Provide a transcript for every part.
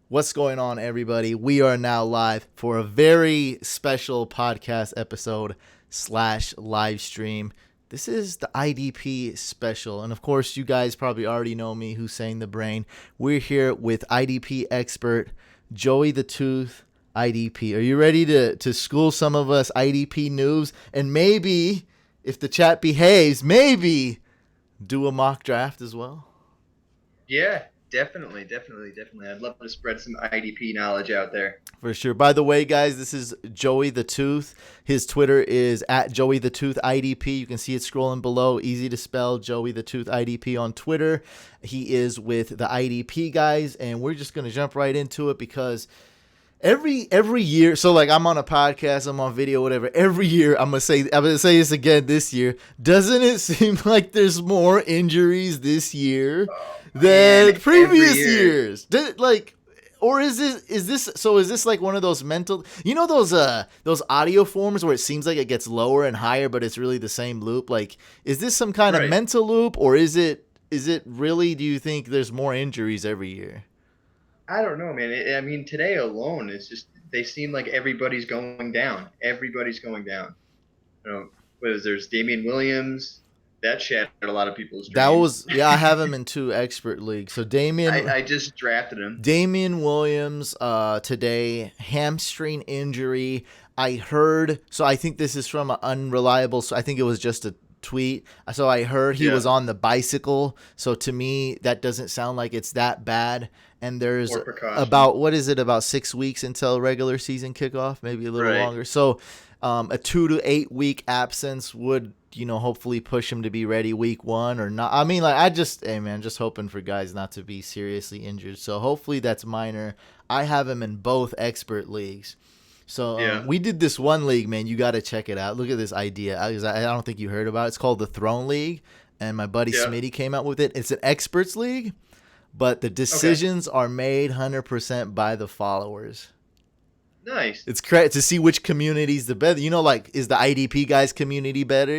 What's going on, everybody? We are now live for a very special podcast episode / live stream. This is the IDP special. And of course, you guys probably already know me, Hussein the Brain. We're here with IDP expert Joey the Tooth, IDP. Are you ready to school some of us IDP noobs? And maybe, if the chat behaves, maybe do a mock draft as well? Yeah, definitely. I'd love to spread some IDP knowledge out there. For sure. By the way, guys, this is Joey the Tooth. His Twitter is at Joey the Tooth IDP. You can see it scrolling below. Easy to spell, Joey the Tooth IDP on Twitter. He is with the IDP guys, and we're just gonna jump right into it because every year, so like I'm on a podcast, I'm on video, whatever. Every year, I'm gonna say this again this year. Doesn't it seem like there's more injuries this year than previous years? Or is this like one of those mental, those audio forms where it seems like it gets lower and higher, but it's really the same loop? Like, is this some kind of mental loop, or is it really? Do you think there's more injuries every year? I don't know, man. Today alone, it's just they seem like everybody's going down. There's Damian Williams. That shattered a lot of people's dreams. I have him in 2 expert leagues. So I just drafted him. Damian Williams today, hamstring injury. I heard, so I think this is from an unreliable, so I think it was just a tweet. So I heard he was on the bicycle. So to me, that doesn't sound like it's that bad. And there's about 6 weeks until regular season kickoff, maybe a little longer. So a 2 to 8 week absence would, hopefully push him to be ready week 1 or not. Just hoping for guys not to be seriously injured. So hopefully that's minor. I have him in both expert leagues. So we did this one league, man. You got to check it out. Look at this idea. I don't think you heard about it. It's called the Throne League, and my buddy Smitty came out with it. It's an experts league, but the decisions are made 100% by the followers. Nice. It's great to see which community's the better. Is the IDP guys community better?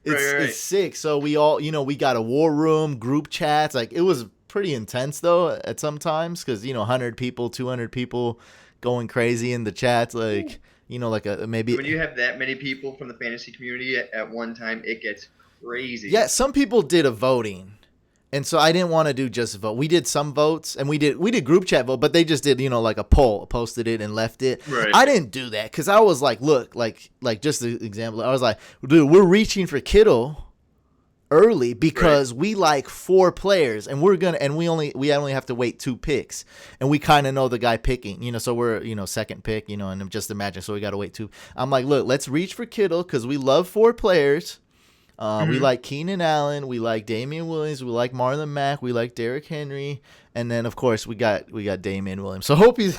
It's sick. So we all, we got a war room, group chats. Like, it was pretty intense though at some times because 100 people, 200 people going crazy in the chats. Like, maybe when you have that many people from the fantasy community at one time, it gets crazy. Yeah, some people did a voting. And so I didn't want to do just a vote. We did some votes, and we did group chat vote, but they just did, like a poll, posted it and left it. Right. I didn't do that because I was like, look, like just an example. I was like, dude, we're reaching for Kittle early because we like 4 players, and we only have to wait 2 picks, and we kind of know the guy picking, so we're second pick, and just imagine. So we got to wait 2. I'm like, look, let's reach for Kittle because we love 4 players. We like Keenan Allen, we like Damian Williams, we like Marlon Mack, we like Derrick Henry, and then of course we got Damian Williams. So hope he's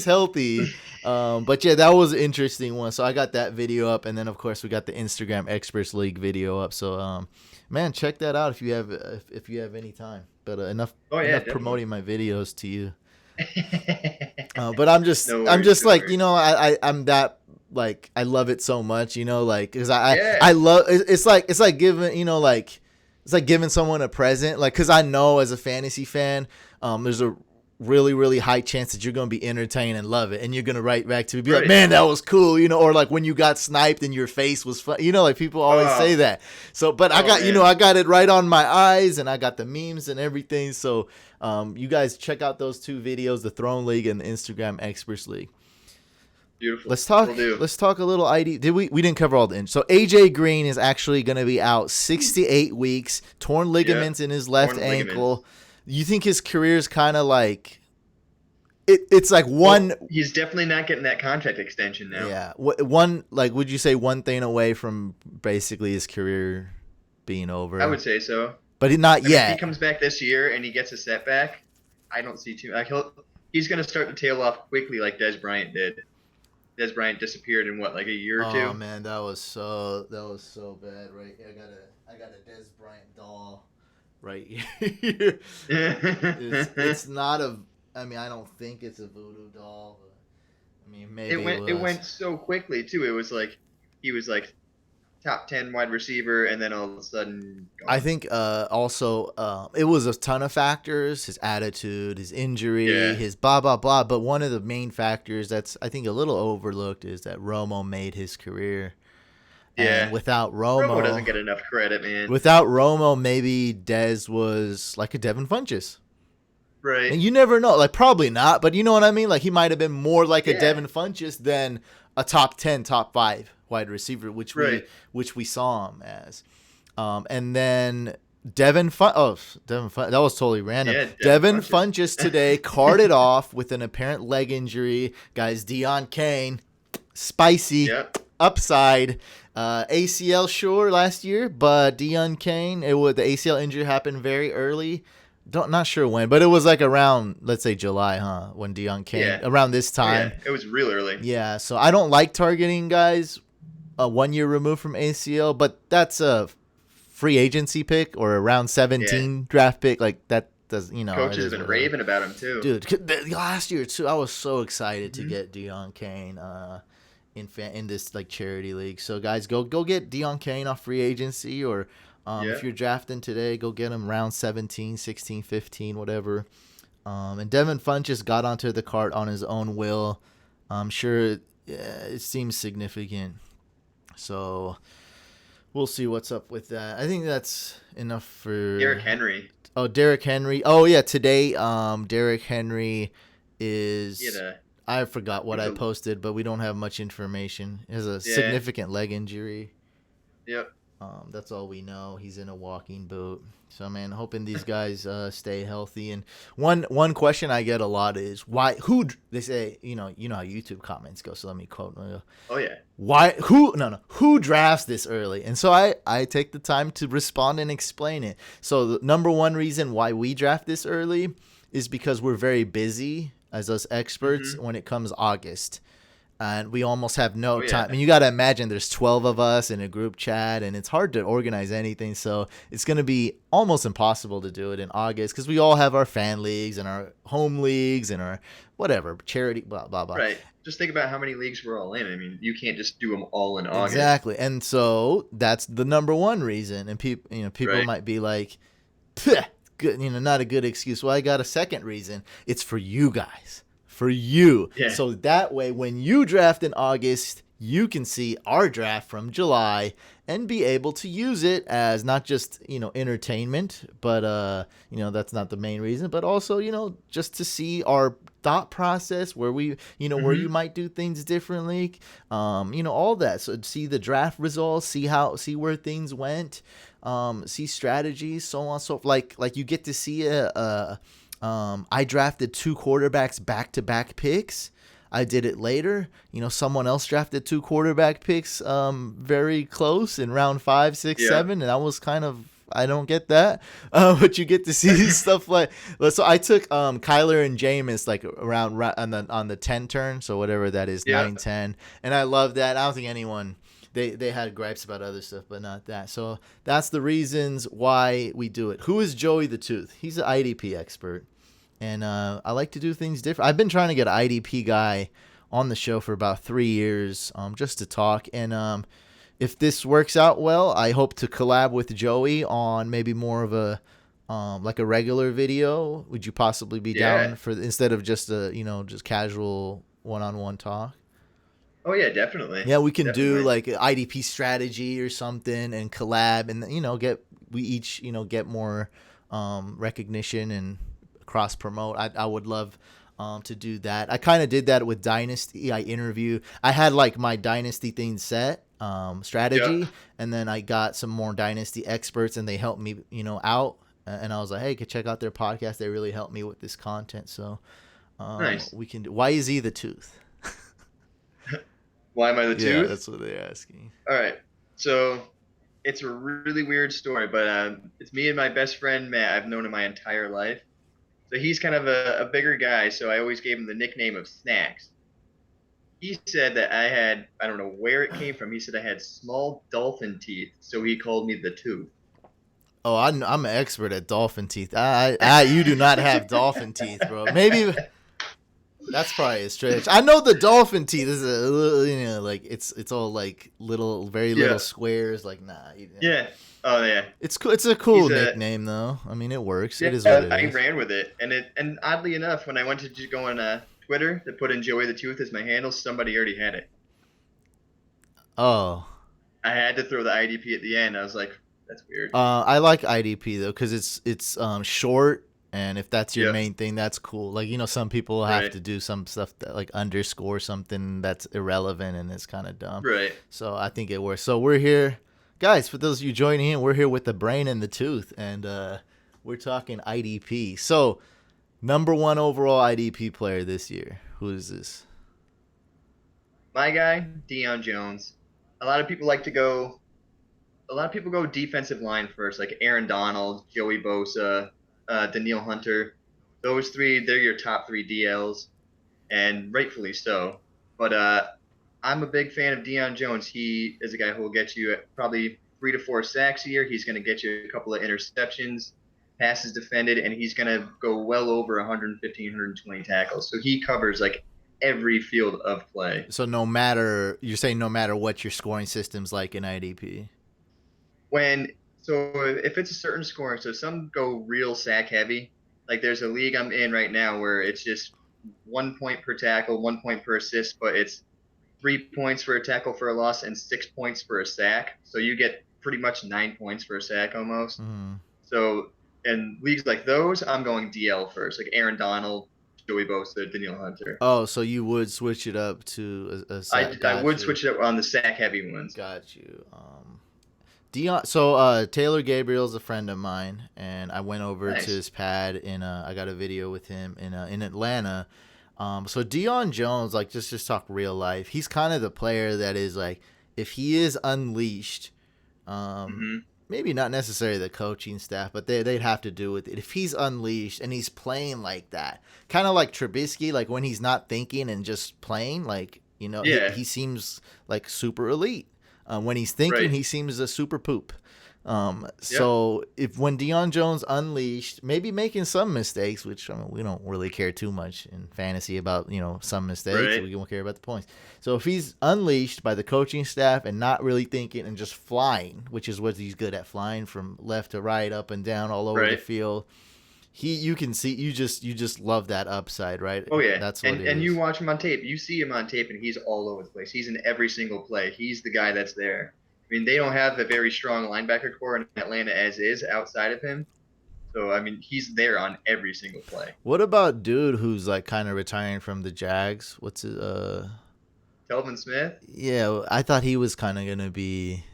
healthy. But yeah, that was an interesting one. So I got that video up, and then of course we got the Instagram Experts League video up. So man, check that out if you have any time. But enough promoting my videos to you. But I'm just I'm that. Like, I love it so much, because I love it's like giving, it's like giving someone a present, like, because I know as a fantasy fan, there's a really, really high chance that you're going to be entertained and love it, and you're going to write back to me, be like, man, that was cool, or like when you got sniped and your face was fun, like people always say that. So, but I got it right on my eyes, and I got the memes and everything. So, you guys check out those 2 videos, the Throne League and the Instagram Experts League. Beautiful. Let's talk a little ID. We didn't cover all the injuries. So AJ Green is actually going to be out 6 to 8 weeks, torn ligaments in his left ankle. You think his career is kind of like it's like one? Well, he's definitely not getting that contract extension now. Yeah, would you say one thing away from basically his career being over? I would say so, but not yet. If he comes back this year and he gets a setback, I don't see too. He's going to start to tail off quickly, like Dez Bryant did. Dez Bryant disappeared in like a year or 2. Oh man, that was so bad, right? I got a Dez Bryant doll right here. it's not a. I don't think it's a voodoo doll. But, maybe it went so quickly too. It was like he was like top 10 wide receiver, and then all of a sudden gone. I think also it was a ton of factors: his attitude, his injury, his blah blah blah. But one of the main factors that's I think a little overlooked is that Romo made his career. And without Romo doesn't get enough credit, man. Without Romo, maybe Dez was like a Devin Funchess. Right. And you never know. Like, probably not, but you know what I mean? Like, he might have been more like a Devin Funchess than a top 10, top 5 wide receiver, which we saw him as. And then Devin Funchess, that was totally random. Yeah, Devin Funchess today carded off with an apparent leg injury. Guys, Deon Cain, spicy, upside. ACL sure last year, but Deon Cain, the ACL injury happened very early. Not sure when, but it was like around, let's say July, when Deon Cain, around this time. It was real early. Yeah, so I don't like targeting guys 1 year removed from ACL, but that's a free agency pick or a round 17 draft pick. Like, that does, Coach has been raving about him too. Dude, last year too, I was so excited to get Deon Cain in this like charity league. So guys, go get Deon Cain off free agency, or if you're drafting today, go get him round 17, 16, 15, whatever. And Devin Funchess got onto the cart on his own will. I'm sure it seems significant. So we'll see what's up with that. I think that's enough for Derrick Henry. Oh, Derrick Henry. Oh yeah, today Derrick Henry is I forgot what I posted, but we don't have much information. He has a significant leg injury. Yep. That's all we know. He's in a walking boot. So, man, hoping these guys stay healthy. And one question I get a lot is they say, you know how YouTube comments go. So let me quote. Oh yeah. Who drafts this early? And so I take the time to respond and explain it. So the number one reason why we draft this early is because we're very busy as us experts when it comes August. And we almost have no time. And you got to imagine there's 12 of us in a group chat, and it's hard to organize anything. So it's going to be almost impossible to do it in August because we all have our fan leagues and our home leagues and our whatever, charity, blah, blah, blah. Right. Just think about how many leagues we're all in. I mean, you can't just do them all in August. Exactly. And so that's the number one reason. And people might be like, good, not a good excuse. Well, I got a second reason. It's for you guys. For you. Yeah. So that way, when you draft in August, you can see our draft from July and be able to use it as not just, entertainment, but, that's not the main reason, but also, just to see our thought process where we, where you might do things differently, all that. So see the draft results, see where things went, see strategies, so on, so like you get to see I drafted 2 quarterbacks back-to-back picks. I did it later. Someone else drafted 2 quarterback picks very close in round 5, 6, 7, and I was kind of, I don't get that. But you get to see stuff like, so I took Kyler and Jameis like around on the 10 turn, so whatever that is, 9, 10, and I love that. I don't think anyone. They had gripes about other stuff, but not that. So that's the reasons why we do it. Who is Joey the Tooth? He's an IDP expert, and I like to do things different. I've been trying to get an IDP guy on the show for about 3 years, just to talk. And if this works out well, I hope to collab with Joey on maybe more of a like a regular video. Would you possibly be down for instead of just just casual one-on-one talk? Oh yeah, definitely. Yeah, we can do like an IDP strategy or something and collab, and we each get more recognition and cross promote. I would love to do that. I kind of did that with Dynasty. I had like my Dynasty thing set strategy, and then I got some more Dynasty experts, and they helped me out. And I was like, hey, check out their podcast. They really helped me with this content. So nice. We can do. Why is he the tooth? Why am I the tooth? Yeah, that's what they're asking. All right. So it's a really weird story, but it's me and my best friend, Matt. I've known him my entire life. So he's kind of a bigger guy, so I always gave him the nickname of Snacks. He said that I don't know where it came from. He said I had small dolphin teeth, so he called me the Tooth. Oh, I'm an expert at dolphin teeth. You do not have dolphin teeth, bro. Maybe That's probably a stretch. I know the dolphin teeth is like it's all like little, very little Yeah. squares. Like nah, Yeah. Oh yeah. it's cool. It's a cool He's a nickname though. I mean, it works. yeah. It is what it I is. ran with it, and oddly enough, when I went to just go on Twitter to put in Joey the Tooth as my handle, somebody already had it. Oh, I had to throw the IDP at the end. I was like, that's weird. I like IDP though because it's short, and if that's your Yep. main thing, that's cool. Like some people have Right. to do some stuff that like underscore something that's irrelevant and it's kind of dumb. Right. So I think it works. So we're here, guys. For those of you joining in, we're here with the brain and the tooth, and we're talking IDP. So number 1 overall IDP player this year. Who is this? My guy, Dion Jones. A lot of people like to go. A lot of people go defensive line first, like Aaron Donald, Joey Bosa, Daniil Hunter. Those three, they're your top three DLs, and rightfully so. But I'm a big fan of Deon Jones. He is a guy who will get you probably 3 to 4 sacks a year. He's going to get you a couple of interceptions, passes defended, and he's going to go well over 115, 120 tackles. So he covers like every field of play. So you're saying no matter what your scoring system's like in IDP. So if it's a certain scoring, so some go real sack heavy. Like there's a league I'm in right now where it's just 1 point per tackle, 1 point per assist, but it's 3 points for a tackle for a loss and 6 points for a sack. So you get pretty much 9 points for a sack almost. Mm. So in leagues like those, I'm going DL first, like Aaron Donald, Joey Bosa, Daniil Hunter. Oh, so you would switch it up to a sack. I would switch it up on the sack heavy ones. Got you. Dion. So Taylor Gabriel's a friend of mine, and I went over to his pad and I got a video with him in Atlanta. So Dion Jones, like just talk real life. He's kind of the player that is like, if he is unleashed, maybe not necessarily the coaching staff, but they'd have to do with it. If he's unleashed and he's playing like that, kind of like Trubisky, like when he's not thinking and just playing, like he seems like super elite. When he's thinking, he seems a super poop. So when Deon Jones unleashed, maybe making some mistakes, which we don't really care too much in fantasy about, some mistakes. We don't care about the points. So if he's unleashed by the coaching staff and not really thinking and just flying, which is what he's good at, flying from left to right, up and down, all over the field. You can see, you just love that upside, right? Oh yeah, that's what it is. And you watch him on tape. You see him on tape, and he's all over the place. He's in every single play. He's the guy that's there. I mean, they don't have a very strong linebacker core in Atlanta as is outside of him. So I mean, he's there on every single play. What about dude who's like kind of retiring from the Jags? What's his Elvin Smith? Yeah, I thought he was kind of gonna be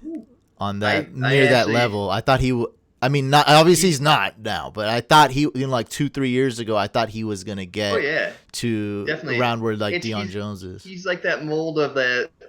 on that near that level. I thought he. I mean, not obviously he's not now, but I thought he, like 2-3 years ago, I thought he was gonna get to around where like Deon Jones is. He's like that mold of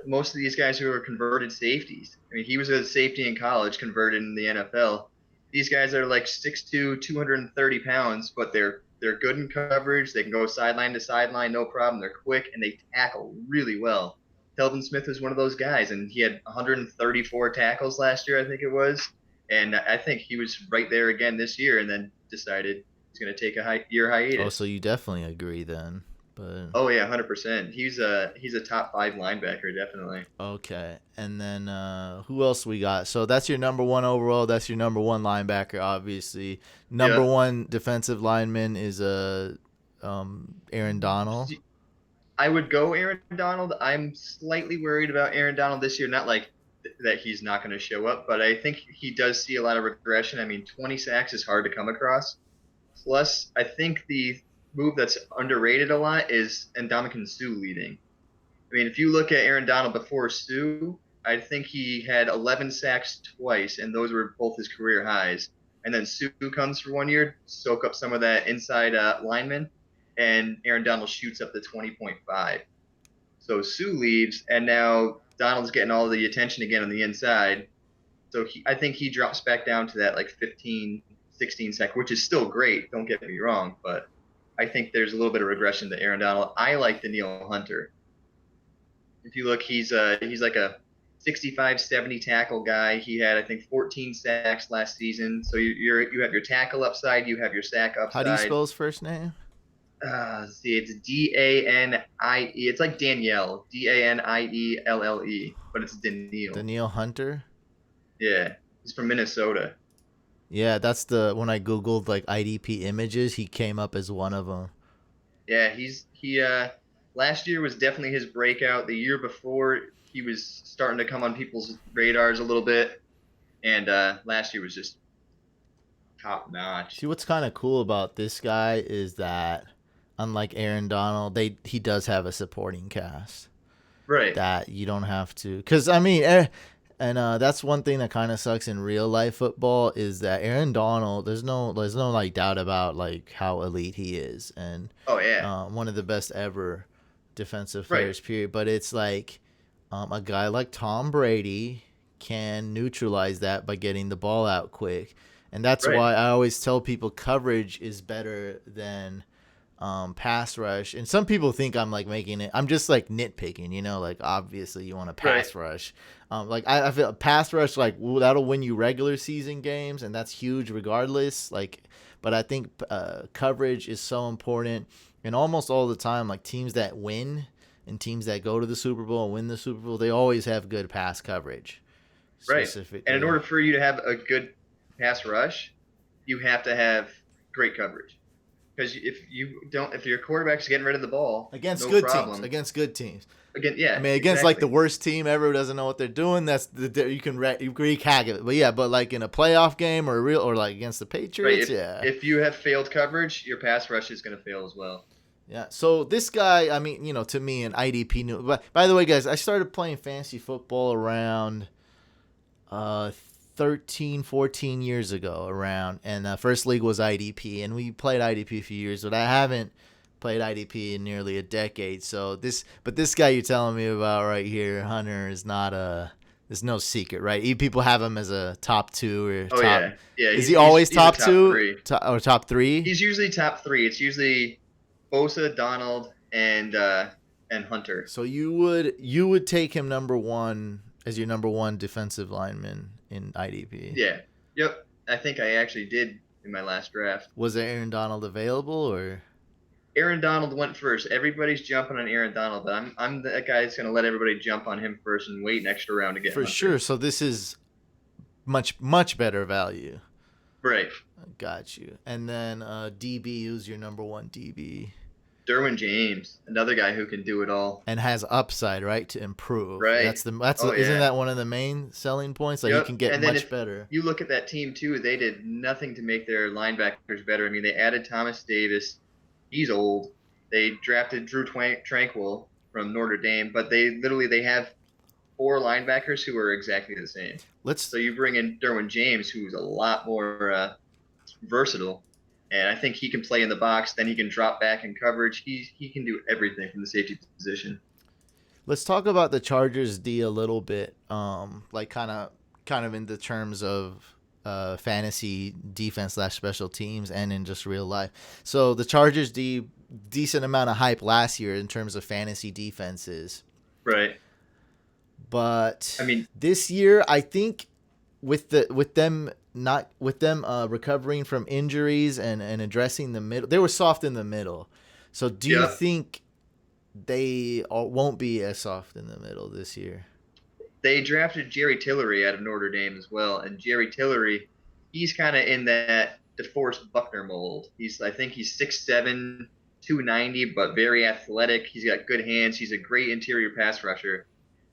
most of these guys who are converted safeties. I mean, he was a safety in college, converted in the NFL. These guys are like 6'2", 230 pounds, but they're good in coverage. They can go sideline to sideline, no problem. They're quick and they tackle really well. Elvin Smith was one of those guys, and he had 134 tackles last year, I think it was. And I think he was right there again this year, and then decided he's going to take a year hiatus. Oh, so you definitely agree then. But oh yeah, 100%. He's a top 5 linebacker, definitely. Okay, and then who else we got? So that's your number 1 overall. That's your number 1 linebacker, obviously. Number 1 defensive lineman is Aaron Donald. I would go Aaron Donald. I'm slightly worried about Aaron Donald this year. Not like that he's not going to show up, but I think he does see a lot of regression. I mean, 20 sacks is hard to come across. Plus, I think the move that's underrated a lot is Ndamukong Suh leading. I mean, if you look at Aaron Donald before Suh, I think he had 11 sacks twice, and those were both his career highs. And then Suh comes for 1 year, soak up some of that inside lineman, and Aaron Donald shoots up to 20.5. So Suh leaves, and now Donald's getting all the attention again on the inside. So I think he drops back down to that like 15, 16 sack, which is still great. Don't get me wrong, but I think there's a little bit of regression to Aaron Donald. I like Daniil Hunter. If you look, he's like a 65, 70 tackle guy. He had, I think, 14 sacks last season. So you have your tackle upside, you have your sack upside. How do you spell his first name? Let's see, it's Danie. It's like Danielle, Danielle, but it's Daniil. Daniil Hunter. Yeah, he's from Minnesota. Yeah, that's when I googled like IDP images, he came up as one of them. Yeah, he last year was definitely his breakout. The year before he was starting to come on people's radars a little bit, and last year was just top notch. See, what's kind of cool about this guy is that, unlike Aaron Donald, he does have a supporting cast. Right. That you don't have to, because and that's one thing that kind of sucks in real life football is that Aaron Donald, there's no like doubt about like how elite he is, and oh yeah, one of the best ever defensive players. Right. Period. But it's like a guy like Tom Brady can neutralize that by getting the ball out quick. And that's why I always tell people coverage is better than pass rush. And some people think I'm like making it. I'm just like nitpicking, like obviously you want to pass rush. Like I feel pass rush like that'll win you regular season games, and that's huge regardless. Like, but I think coverage is so important, and almost all the time, like teams that win and teams that go to the Super Bowl and win the Super Bowl, they always have good pass coverage. Right. And in order for you to have a good pass rush, you have to have great coverage. Because if your quarterback's getting rid of the ball against good teams, again, yeah, I mean against like the worst team ever who doesn't know what they're doing, you can wreak havoc. But like in a playoff game or like against the Patriots, if you have failed coverage, your pass rush is going to fail as well. Yeah. So this guy, I mean, to me, an IDP new. But by the way, guys, I started playing fantasy football around 13, 14 years ago and first league was IDP, and we played IDP a few years, but I haven't played IDP in nearly a decade. So this guy you're telling me about right here, Hunter, is not there's no secret, right? People have him as a top 2 or top. Yeah. Is he always top 2 or top 3? He's usually top 3. It's usually Bosa, Donald, and Hunter. So you would take him number 1 as your number 1 defensive lineman in IDP. Yeah. Yep. I think I actually did in my last draft. Was Aaron Donald available or? Aaron Donald went first. Everybody's jumping on Aaron Donald, but I'm the guy that's going to let everybody jump on him first and wait an extra round to get him. For sure. So this is much better value. Right. Got you. And then DB, who's your number 1 DB? Thurman James, another guy who can do it all and has upside, right, to improve. Right. Isn't that one of the main selling points? Like you can get much better. You look at that team too; they did nothing to make their linebackers better. I mean, they added Thomas Davis. He's old. They drafted Drew Tranquil from Notre Dame, but they have 4 linebackers who are exactly the same. So you bring in Thurman James, who's a lot more versatile. And I think he can play in the box. Then he can drop back in coverage. He can do everything from the safety position. Let's talk about the Chargers D a little bit. Like kind of in the terms of fantasy defense / special teams and in just real life. So the Chargers D, decent amount of hype last year in terms of fantasy defenses. Right. But I mean, this year I think with them recovering from injuries and addressing the middle, they were soft in the middle. So do you think they won't be as soft in the middle this year? They drafted Jerry Tillery out of Notre Dame as well, and Jerry Tillery, he's kind of in that DeForest Buckner mold. I think he's 6'7", 290, but very athletic. He's got good hands. He's a great interior pass rusher,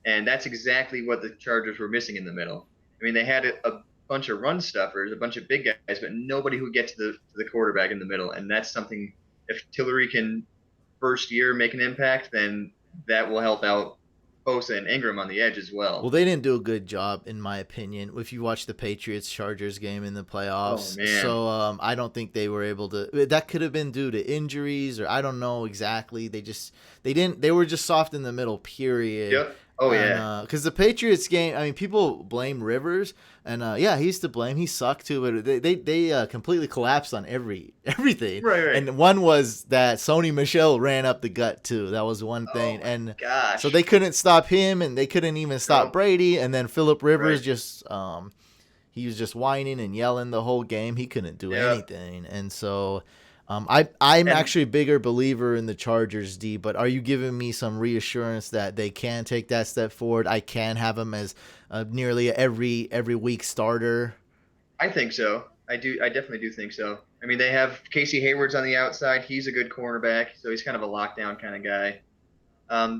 and that's exactly what the Chargers were missing in the middle. I mean, they had a bunch of run stuffers, a bunch of big guys, but nobody who gets to the quarterback in the middle. And that's something, if Tillery can first year make an impact, then that will help out Bosa and Ingram on the edge as well. Well, they didn't do a good job, in my opinion, if you watch the Patriots-Chargers game in the playoffs. Oh, man. So I don't think they were able to – that could have been due to injuries or I don't know exactly. They were just soft in the middle, period. Yep. Oh, yeah. Because the Patriots game, I mean, people blame Rivers, and he's to blame. He sucked too, but they completely collapsed on everything. Right. And one was that Sony Michel ran up the gut too. That was one thing. And gosh. So they couldn't stop him, and they couldn't even stop Brady. And then Phillip Rivers just he was just whining and yelling the whole game. He couldn't do anything, and so. I'm And actually a bigger believer in the Chargers, D. But are you giving me some reassurance that they can take that step forward? I can have them as nearly every week starter. I think so. I do. I definitely do think so. I mean, they have Casey Hayward's on the outside. He's a good cornerback, so he's kind of a lockdown kind of guy.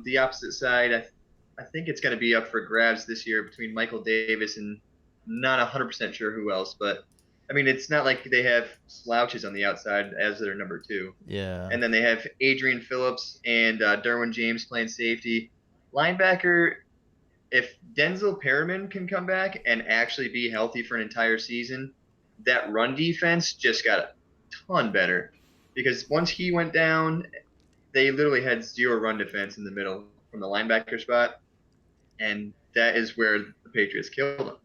The opposite side, I think it's going to be up for grabs this year between Michael Davis and not 100% sure who else. But, I mean, it's not like they have slouches on the outside as their number two. Yeah. And then they have Adrian Phillips and Derwin James playing safety. Linebacker, if Denzel Perriman can come back and actually be healthy for an entire season, that run defense just got a ton better. Because once he went down, they literally had zero run defense in the middle from the linebacker spot, and that is where the Patriots killed them.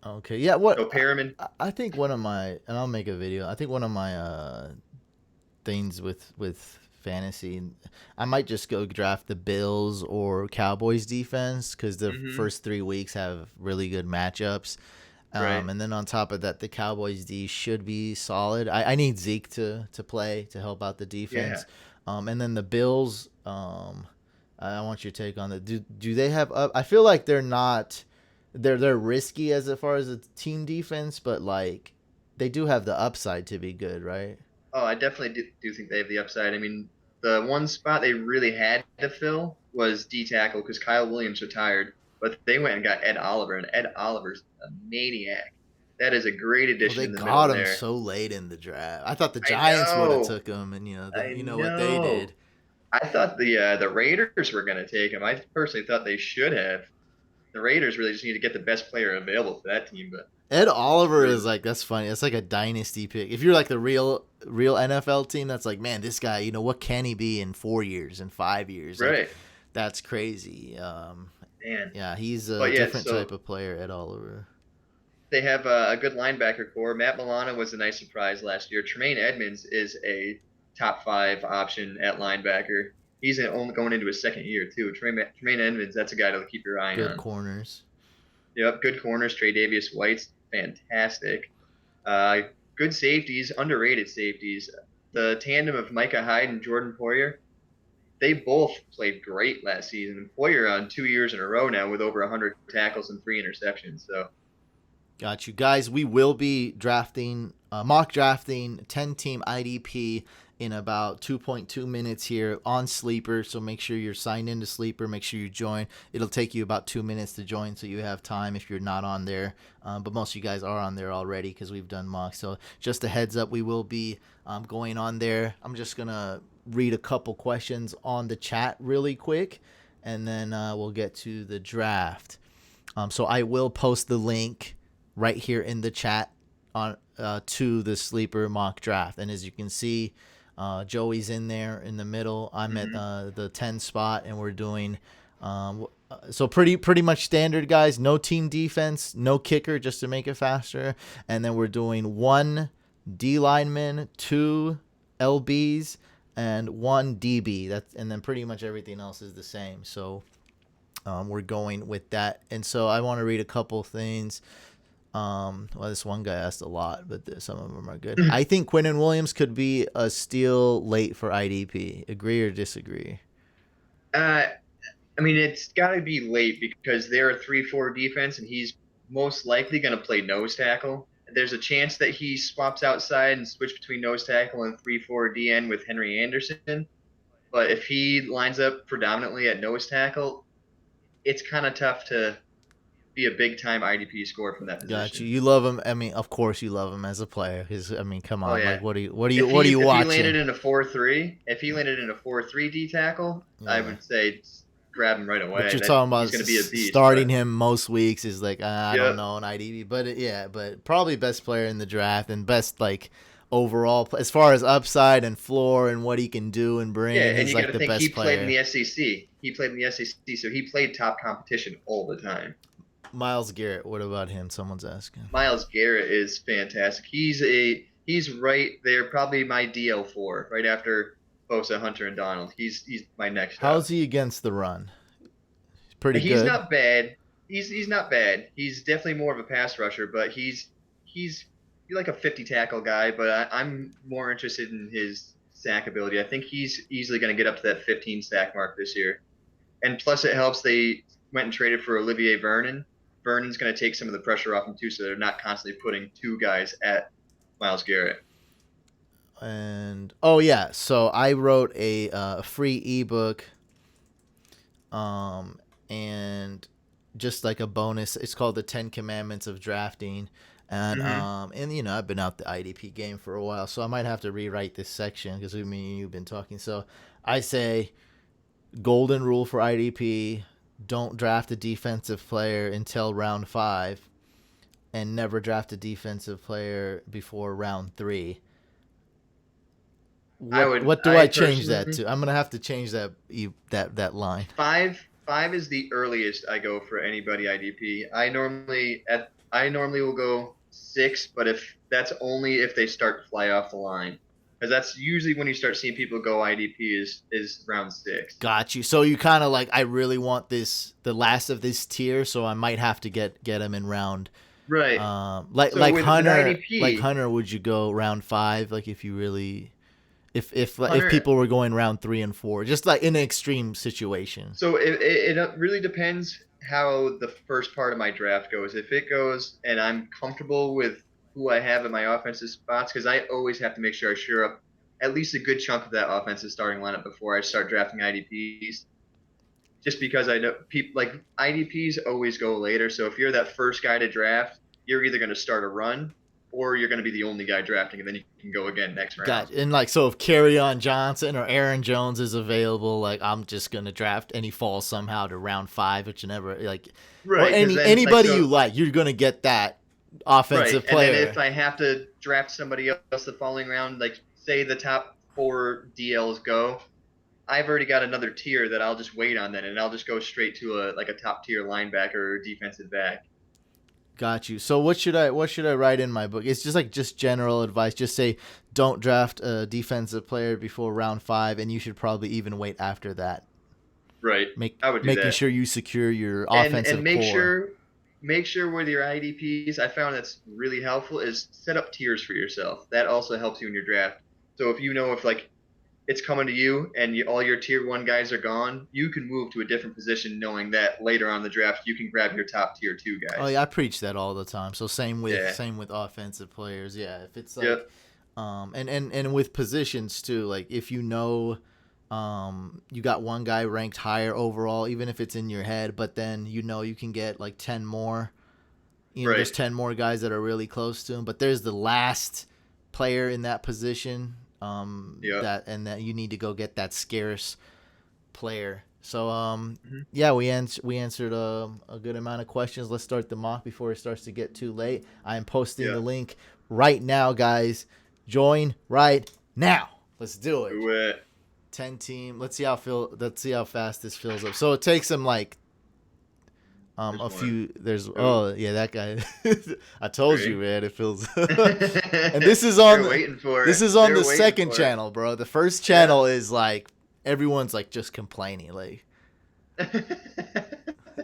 Okay. Yeah. What So Perriman, I think one of my, and I'll make a video. I think one of my things with fantasy, I might just go draft the Bills or Cowboys defense because the first 3 weeks have really good matchups. right? And then on top of that, the Cowboys D should be solid. I need Zeke to play to help out the defense. Yeah. And then the Bills, I want your take on that. Do they have up? I feel like they're not. They're risky as far as a team defense, but like they do have the upside to be good, right? Oh, I definitely do think they have the upside. I mean, the one spot they really had to fill was D tackle because Kyle Williams retired, but they went and got Ed Oliver, and Ed Oliver's a maniac. That is a great addition Well, in they the got middle him there. so late in the draft. I thought the I Giants would have know. took him, and I you know what they know. did. I thought the Raiders were going to take him. I personally thought they should have. The Raiders really just need to get the best player available for that team, but Ed Oliver is like, that's funny. It's like a dynasty pick. If you're like the real NFL team, that's like, man, this guy, what can he be in 4 years, in 5 years? Like, right, that's crazy. man. Yeah, he's a But yeah, different so type of player, Ed Oliver. they have a good linebacker core. Matt Milano was a nice surprise last year. Tremaine Edmonds is a top 5 option at linebacker. He's only going into his second year too. Tremaine Edmonds, that's a guy to keep your eye Good on. corners. Yep, good corners. Tre'Davious White's fantastic. Good safeties, underrated safeties. The tandem of Micah Hyde and Jordan Poyer, they both played great last season. And Poyer on 2 years in a row now with over 100 tackles and 3 interceptions. So Got you. Guys, we will be drafting, mock drafting 10-team IDP in about 2.2 minutes here on Sleeper. So make sure you're signed into Sleeper. Make sure you join. It'll take you about 2 minutes to join, so you have time if you're not on there. But most of you guys are on there already because we've done mocks. So just a heads up, we will be going on there. I'm just going to read a couple questions on the chat really quick, and then we'll get to the draft. So I will post the link right here in the chat on to the Sleeper mock draft. And as you can see, Joey's in there in the middle. I'm at the 10 spot, and we're doing so pretty much standard, guys. No team defense, no kicker, just to make it faster. And then we're doing 1 D lineman, 2 LBs, and 1 DB. And then pretty much everything else is the same. So we're going with that. And so I want to read a couple things. Well, this one guy asked a lot, but some of them are good. I think Quinnen Williams could be a steal late for IDP. Agree or disagree? I mean, it's got to be late because they're a 3-4 defense, and he's most likely going to play nose tackle. There's a chance that he swaps outside and switch between nose tackle and 3-4 DN with Henry Anderson. But if he lines up predominantly at nose tackle, it's kind of tough to be a big time IDP score from that position. Got you. You love him. I mean, of course you love him as a player. I mean, come on. Oh, yeah. Like, what are you If he watching? landed in a 4-3, if he landed in a 4-3 D tackle, Yeah. I would say grab him right away. But you're talking about he's gonna be a beast, starting but him most weeks is like, I don't know, an IDP. But but probably best player in the draft and best like overall as far as upside and floor and what he can do and bring. yeah, and he's you like got to the think best he player. played in the SEC. He played in the SEC, so he played top competition all the time. Myles Garrett, what about him? Someone's asking. Myles Garrett is fantastic. He's right there, probably my DL4, right after Bosa, Hunter, and Donald. He's my next. How's he against the run? Pretty good. He's not bad. He's not bad. He's definitely more of a pass rusher, but he's like a 50 tackle guy, but I'm more interested in his sack ability. I think he's easily going to get up to that 15 sack mark this year. And plus, it helps they went and traded for Olivier Vernon. Vernon's going to take some of the pressure off him too, so they're not constantly putting two guys at Myles Garrett. And oh yeah, so I wrote a free ebook, and just like a bonus, it's called the 10 Commandments of Drafting, and and you know I've been out the IDP game for a while, so I might have to rewrite this section because me and you've been talking. So I say, golden rule for IDP: don't draft a defensive player until round 5, and never draft a defensive player before round 3. What do I change that to? I'm gonna have to change that line. Five is the earliest I go for anybody IDP. I normally will go 6, but if that's only if they start to fly off the line, because that's usually when you start seeing people go IDP is round 6. Got you. So you kind of like, I really want the last of this tier, so I might have to get him in round. Right. Like So like with Hunter, IDP, like Hunter, would you go round 5? Like if you really, if Hunter, people were going round 3 and 4, just like in an extreme situation. So it really depends how the first part of my draft goes. If it goes and I'm comfortable with who I have in my offensive spots, because I always have to make sure I shore up at least a good chunk of that offensive starting lineup before I start drafting IDPs. Just because I know people like IDPs always go later. So if you're that first guy to draft, you're either going to start a run or you're going to be the only guy drafting, and then you can go again next round. Got and like, so if Kerryon Johnson or Aaron Jones is available, like I'm just gonna draft, and he falls somehow to round 5, which you never like. Right. Or anybody you like, you're gonna get that offensive player. And then if I have to draft somebody else the following round, like say the top 4 DLs go, I've already got another tier that I'll just wait on then, and I'll just go straight to a top tier linebacker or defensive back. Got you. So what should I write in my book? It's just general advice. Just say don't draft a defensive player before round 5, and you should probably even wait after that. Right. I would do making that. sure you secure your offensive and make core. Make sure with your IDPs, I found that's really helpful, is set up tiers for yourself. That also helps you in your draft. So if you know if like it's coming to you and all your tier 1 guys are gone, you can move to a different position knowing that later on in the draft you can grab your top tier 2 guys. Oh yeah, I preach that all the time. So same with offensive players. Yeah, if it's like and with positions too, like if you know you got one guy ranked higher overall, even if it's in your head, but then you know you can get like 10 more. You know, there's 10 more guys that are really close to him, but there's the last player in that position that you need to go get that scarce player. So we answered a good amount of questions. Let's start the mock before it starts to get too late. I am posting the link right now, guys. Join right now. Let's do it. Do it. 10 team. Let's see how fast this fills up. So it takes them like that guy. I told you, man, it feels. And this is on the second channel, bro. The first channel is like everyone's like just complaining, like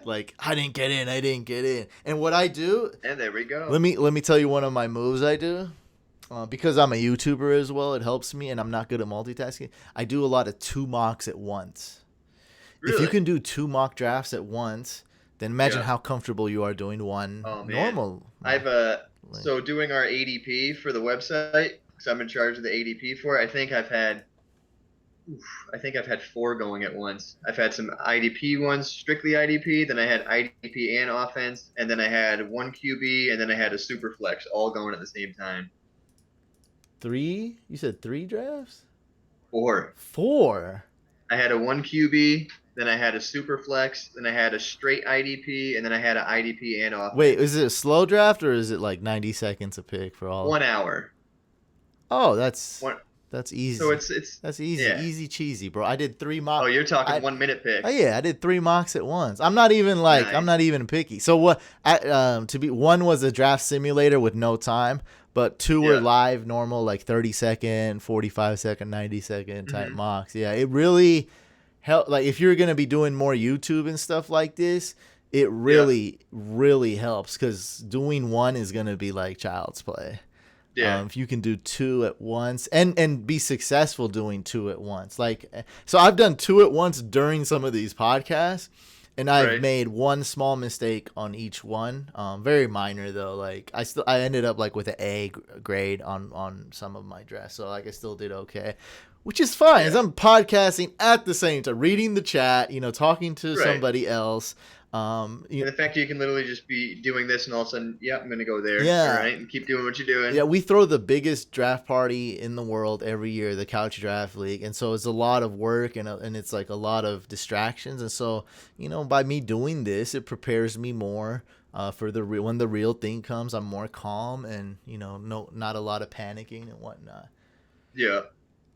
like I didn't get in. And what I do, and there we go. Let me tell you one of my moves I do. Because I'm a YouTuber as well, it helps me, and I'm not good at multitasking. I do a lot of 2 mocks at once. Really? If you can do 2 mock drafts at once, then imagine how comfortable you are doing one normal. I've so doing our ADP for the website, because I'm in charge of the ADP for it. I think I've had 4 going at once. I've had some IDP ones, strictly IDP. Then I had IDP and offense, and then I had 1 QB, and then I had a super flex, all going at the same time. 3? You said 3 drafts? 4. 4? I had a 1 QB, then I had a super flex, then I had a straight IDP, and then I had an IDP and offense. Wait, is it a slow draft or is it like 90 seconds a pick for all? 1 hour. Oh, that's easy. So that's easy, easy cheesy, bro. I did 3 mocks. Oh, you're talking 1 minute picks. Oh yeah, I did 3 mocks at once. I'm not even picky. So what? One was a draft simulator with no time. But 2 were live, normal, like 30-second, 45-second, 90-second type mocks. Yeah, it really helped. Like, if you're going to be doing more YouTube and stuff like this, it really, really helps. Because doing one is going to be like child's play. Yeah. If you can do 2 at once and be successful doing 2 at once. Like, so I've done 2 at once during some of these podcasts, and I've made one small mistake on each one. Very minor though. Like I ended up like with an A grade on some of my drafts. So like I still did okay, which is fine. Yeah. As I'm podcasting at the same time, reading the chat, talking to somebody else. And the fact that you can literally just be doing this and all of a sudden, I'm going to go there. Yeah. All right. And keep doing what you're doing. Yeah, we throw the biggest draft party in the world every year, the Couch Draft League. And so it's a lot of work and it's like a lot of distractions. And so, by me doing this, it prepares me more for when the real thing comes. I'm more calm and, not a lot of panicking and whatnot. Yeah.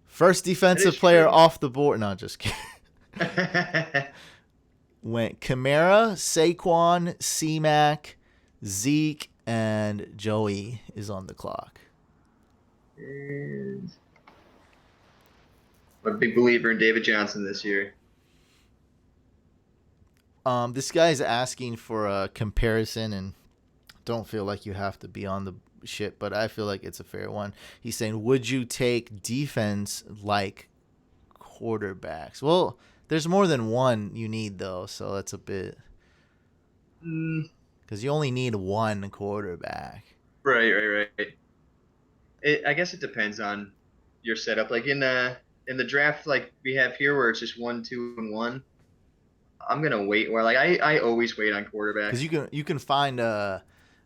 First defensive player off the board. No, just kidding. Went Kamara, Saquon, C-Mac, Zeke, and Joey is on the clock. I'm a big believer in David Johnson this year. This guy's asking for a comparison, and don't feel like you have to be on the shit, but I feel like it's a fair one. He's saying, would you take defense like quarterbacks? Well, there's more than one you need, though, so that's a bit... Because you only need one quarterback. Right. I guess it depends on your setup. Like in the draft, like we have here, where it's just 1, 2, and 1. I'm gonna wait. Or like I always wait on quarterbacks. Because you can find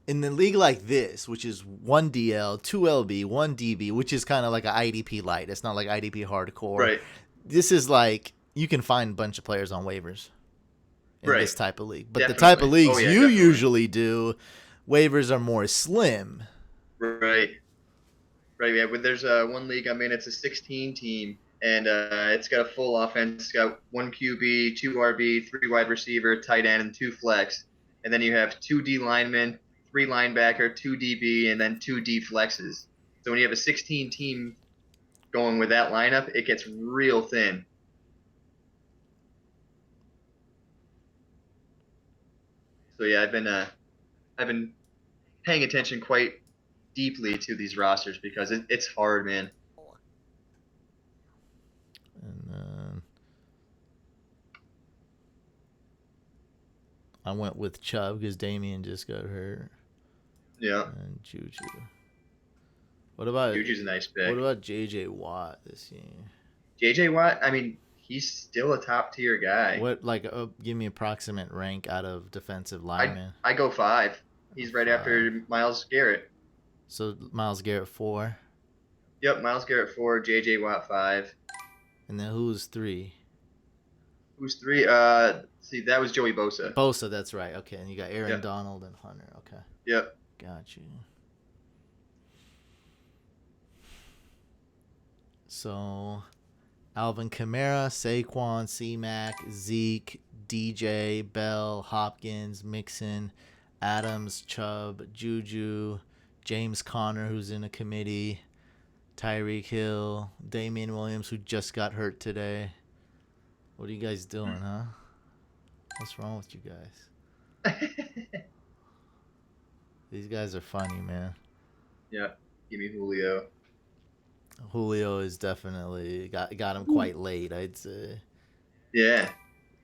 in the league like this, which is 1 DL, 2 LB, 1 DB, which is kind of like an IDP light. It's not like IDP hardcore. Right. This is like you can find a bunch of players on waivers in this type of league. But Definitely. the type of leagues definitely. usually do, waivers are more slim. Right. Yeah. But there's one league I'm in. It's a 16 team, and it's got a full offense. It's got 1 QB, 2 RB, 3 wide receiver, tight end, and 2 flex. And then you have 2 D linemen, 3 linebacker, 2 DB, and then 2 D flexes. So when you have a 16 team going with that lineup, it gets real thin. So yeah, I've been paying attention quite deeply to these rosters because it's hard, man. And then I went with Chubb because Damian just got hurt. Yeah. And Juju. What about Juju's a nice pick. What about JJ Watt this year? JJ Watt, I mean, he's still a top tier guy. What give me approximate rank out of defensive linemen? I go 5. He's right after Myles Garrett. So Myles Garrett 4. Yep, Myles Garrett 4, JJ Watt 5. And then who's 3? Who's 3? See, that was Joey Bosa. Bosa, that's right. Okay, and you got Aaron Donald and Hunter. Okay. Yep. Got you. So, Alvin Kamara, Saquon, C-Mac, Zeke, DJ, Bell, Hopkins, Mixon, Adams, Chubb, Juju, James Conner, who's in a committee, Tyreek Hill, Damian Williams, who just got hurt today. What are you guys doing, huh? What's wrong with you guys? These guys are funny, man. Yeah, give me Julio. Julio is definitely got him quite late, I'd say. Yeah,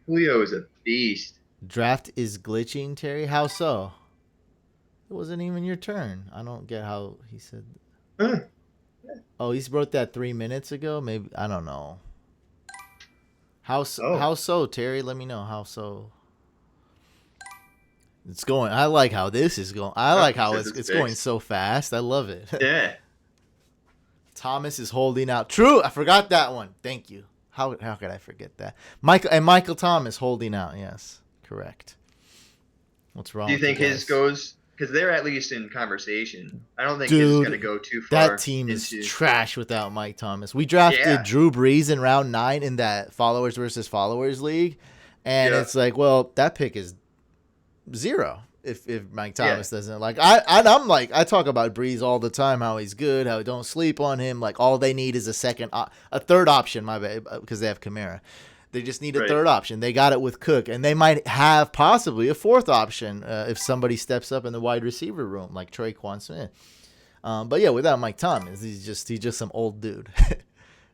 Julio is a beast. Draft is glitching, Terry. How so? It wasn't even your turn. I don't get how he said. Oh, he wrote that 3 minutes ago. Maybe I don't know. How so, Terry? Let me know how so. It's going. I like how this is going. I like how it's going so fast. I love it. Yeah. Thomas is holding out. True. I forgot that one. Thank you. How could I forget that? Michael Thomas holding out. Yes, correct. What's wrong? Do you think his goes? Because they're at least in conversation. I don't think his is going to go too far. That team is trash without Mike Thomas. We drafted Drew Brees in round 9 in that followers versus followers league, and it's like, well, that pick is 0 if Mike Thomas doesn't like. I'm like, I talk about Brees all the time, how he's good, how don't sleep on him. Like all they need is a third option. My bad, because they have Kamara. They just need a third option. They got it with Cook, and they might have possibly a fourth option if somebody steps up in the wide receiver room, like Traquan Smith. But yeah, without Mike Thomas, he's just some old dude.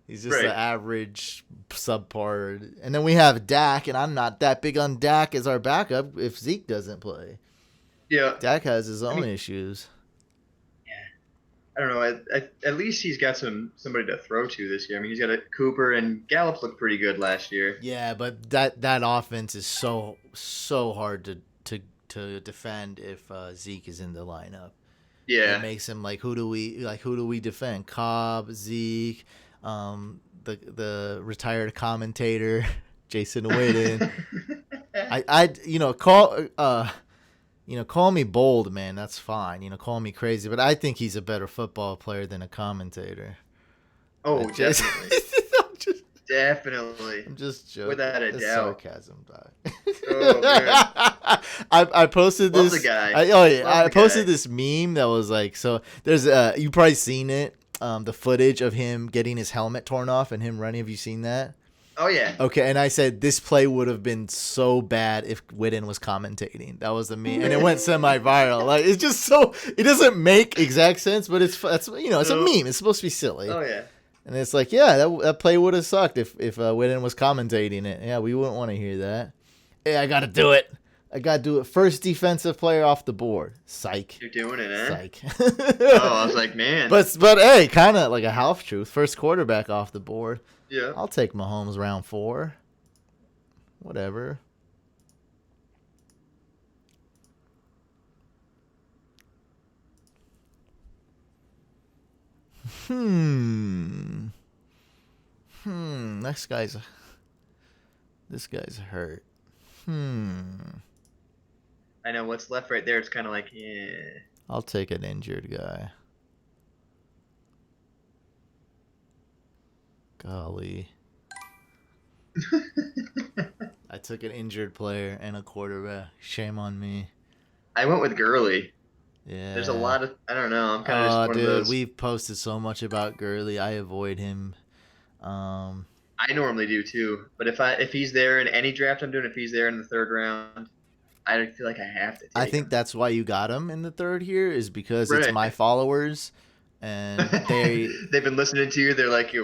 He's just an average subpar. And then we have Dak, and I'm not that big on Dak as our backup if Zeke doesn't play. Yeah. Dak has his own issues. I don't know. At least he's got somebody to throw to this year. I mean, he's got a Cooper, and Gallup looked pretty good last year. Yeah, but that offense is so hard to defend if Zeke is in the lineup. Yeah, it makes him who do we defend? Cobb, Zeke, the retired commentator, Jason Witten. Call me bold, man. That's fine. Call me crazy, but I think he's a better football player than a commentator. Oh, definitely. Definitely. I'm just joking. Without a doubt. Sarcasm, dog. Oh, man. I posted Love this. the guy. I posted this meme that was so there's you probably seen it. The footage of him getting his helmet torn off and him running. Have you seen that? Oh, yeah. Okay, and I said this play would have been so bad if Witten was commentating. That was the meme, and it went semi-viral. It's just it doesn't make exact sense, but it's a meme. It's supposed to be silly. Oh, yeah. And it's that play would have sucked if Witten was commentating it. Yeah, we wouldn't want to hear that. Hey, I got to do it. First defensive player off the board. Psych. You're doing it, eh? Psych. I was like, man. But hey, kind of like a half truth. First quarterback off the board. Yeah. I'll take Mahomes round 4. Whatever. This guy's hurt. I know what's left right there. It's kind of like, yeah. I'll take an injured guy. Golly. I took an injured player and a quarterback. Shame on me. I went with Gurley. Yeah. There's a lot of, I don't know. I'm kind of just one of those. We've posted so much about Gurley. I avoid him. I normally do too. But if he's there in any draft I'm doing, if he's there in the 3rd round, I feel like I have to take I think him. that's why you got him in the 3rd here is because it's my followers. And they've been listening to you. They're like, stay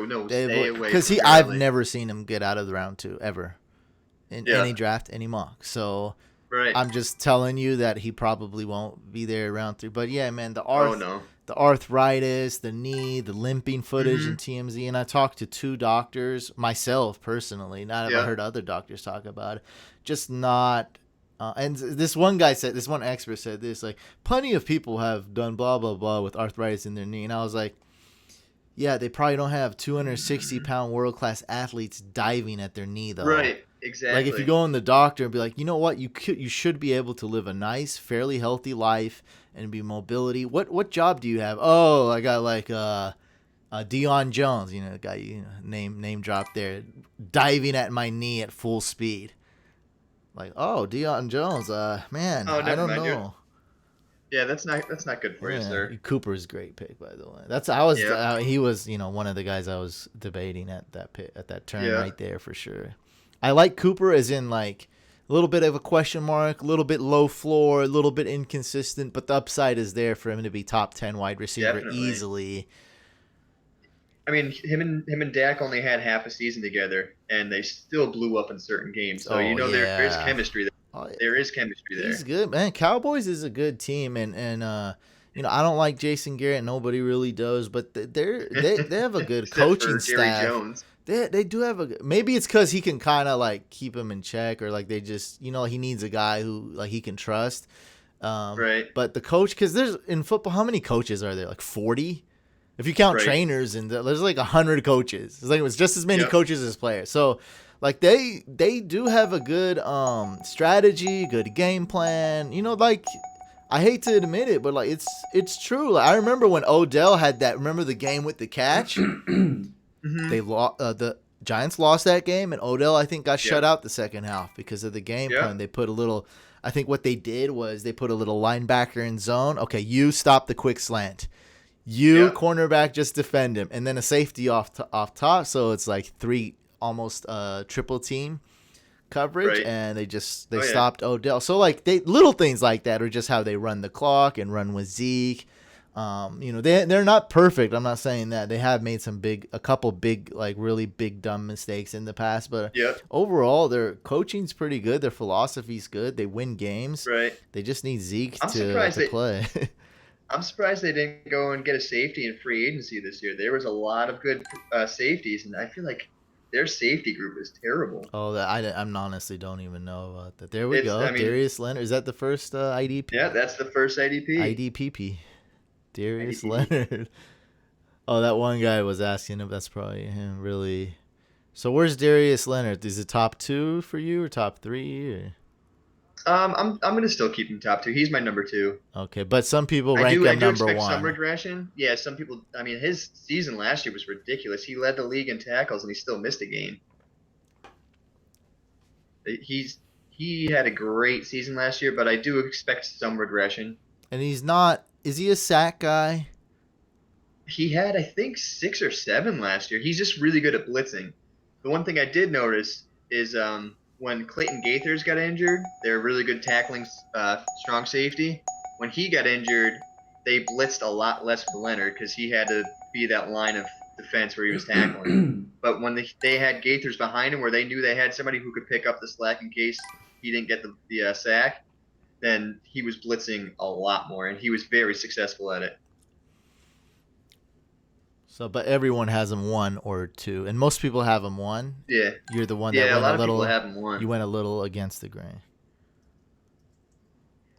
away. Because I've never seen him get out of the round 2 ever in any draft, any mock. So I'm just telling you that he probably won't be there round 3. But yeah, man, the arthritis, the knee, the limping footage in TMZ, and I talked to 2 doctors myself personally. Not have I heard other doctors talk about it. Just not. And this one expert said this, plenty of people have done blah, blah, blah with arthritis in their knee. And I was like, yeah, they probably don't have 260-pound world-class athletes diving at their knee, though. Right, exactly. If you go in the doctor and be like, you know what, you should be able to live a nice, fairly healthy life and be mobility. What job do you have? Oh, I got Dion Jones, the guy, name drop there, diving at my knee at full speed. Deon Jones, man, I don't know. Yeah, that's not good for you, sir. Cooper's a great pick, by the way. He was, one of the guys I was debating at that turn right there for sure. I like Cooper as in a little bit of a question mark, a little bit low floor, a little bit inconsistent, but the upside is there for him to be top 10 wide receiver easily. I mean, him and Dak only had half a season together, and they still blew up in certain games. So there is chemistry there. There is chemistry there. He's good, man. Cowboys is a good team, and I don't like Jason Garrett. Nobody really does, but they have a good coaching staff. Jones. They do have maybe it's because he can kind of keep him in check, or they just he needs a guy who he can trust. Right. But the coach, because there's in football, how many coaches are there? 40. If you count trainers, and there's 100 coaches. It's just as many coaches as players. So, they do have a good strategy, good game plan. I hate to admit it, but it's true. I remember when Odell had that. Remember the game with the catch? They lost. The Giants lost that game, and Odell I think got shut out the second half because of the game plan. They put a little. I think what they did was they put a little linebacker in zone. Okay, you stop the quick slant. Cornerback, just defend him, and then a safety off top. So it's 3 almost triple team coverage, and they stopped Odell. So they little things like that are just how they run the clock and run with Zeke. They're not perfect. I'm not saying that. They have made a couple big, like really big dumb mistakes in the past, but overall their coaching's pretty good. Their philosophy's good. They win games. Right. They just need Zeke I'm to surprised play. I'm surprised they didn't go and get a safety in free agency this year. There was a lot of good safeties, and I feel like their safety group is terrible. Oh, I'm honestly don't even know about that. There we go. Darius Leonard. Is that the first IDP? Yeah, that's the first IDP. IDPP. Darius Leonard. Oh, that one guy was asking if that's probably him. Really. So where's Darius Leonard? Is it top 2 for you or top 3? Or? I'm gonna still keep him top 2. He's my number 2. Okay, but some people rank him number 1. I do expect some regression. Yeah, some people. I mean, his season last year was ridiculous. He led the league in tackles, and he still missed a game. He had a great season last year, but I do expect some regression. And he's not. Is he a sack guy? He had, I think, 6 or 7 last year. He's just really good at blitzing. The one thing I did notice is when Clayton Gaithers got injured, they're really good tackling strong safety. When he got injured, they blitzed a lot less with Leonard because he had to be that line of defense where he was tackling. But when they had Gaithers behind him where they knew they had somebody who could pick up the slack in case he didn't get the sack, then he was blitzing a lot more, and he was very successful at it. So, but everyone has him 1 or 2, and most people have him 1. Yeah. You're the one that went a lot of people have him 1. You went a little against the grain.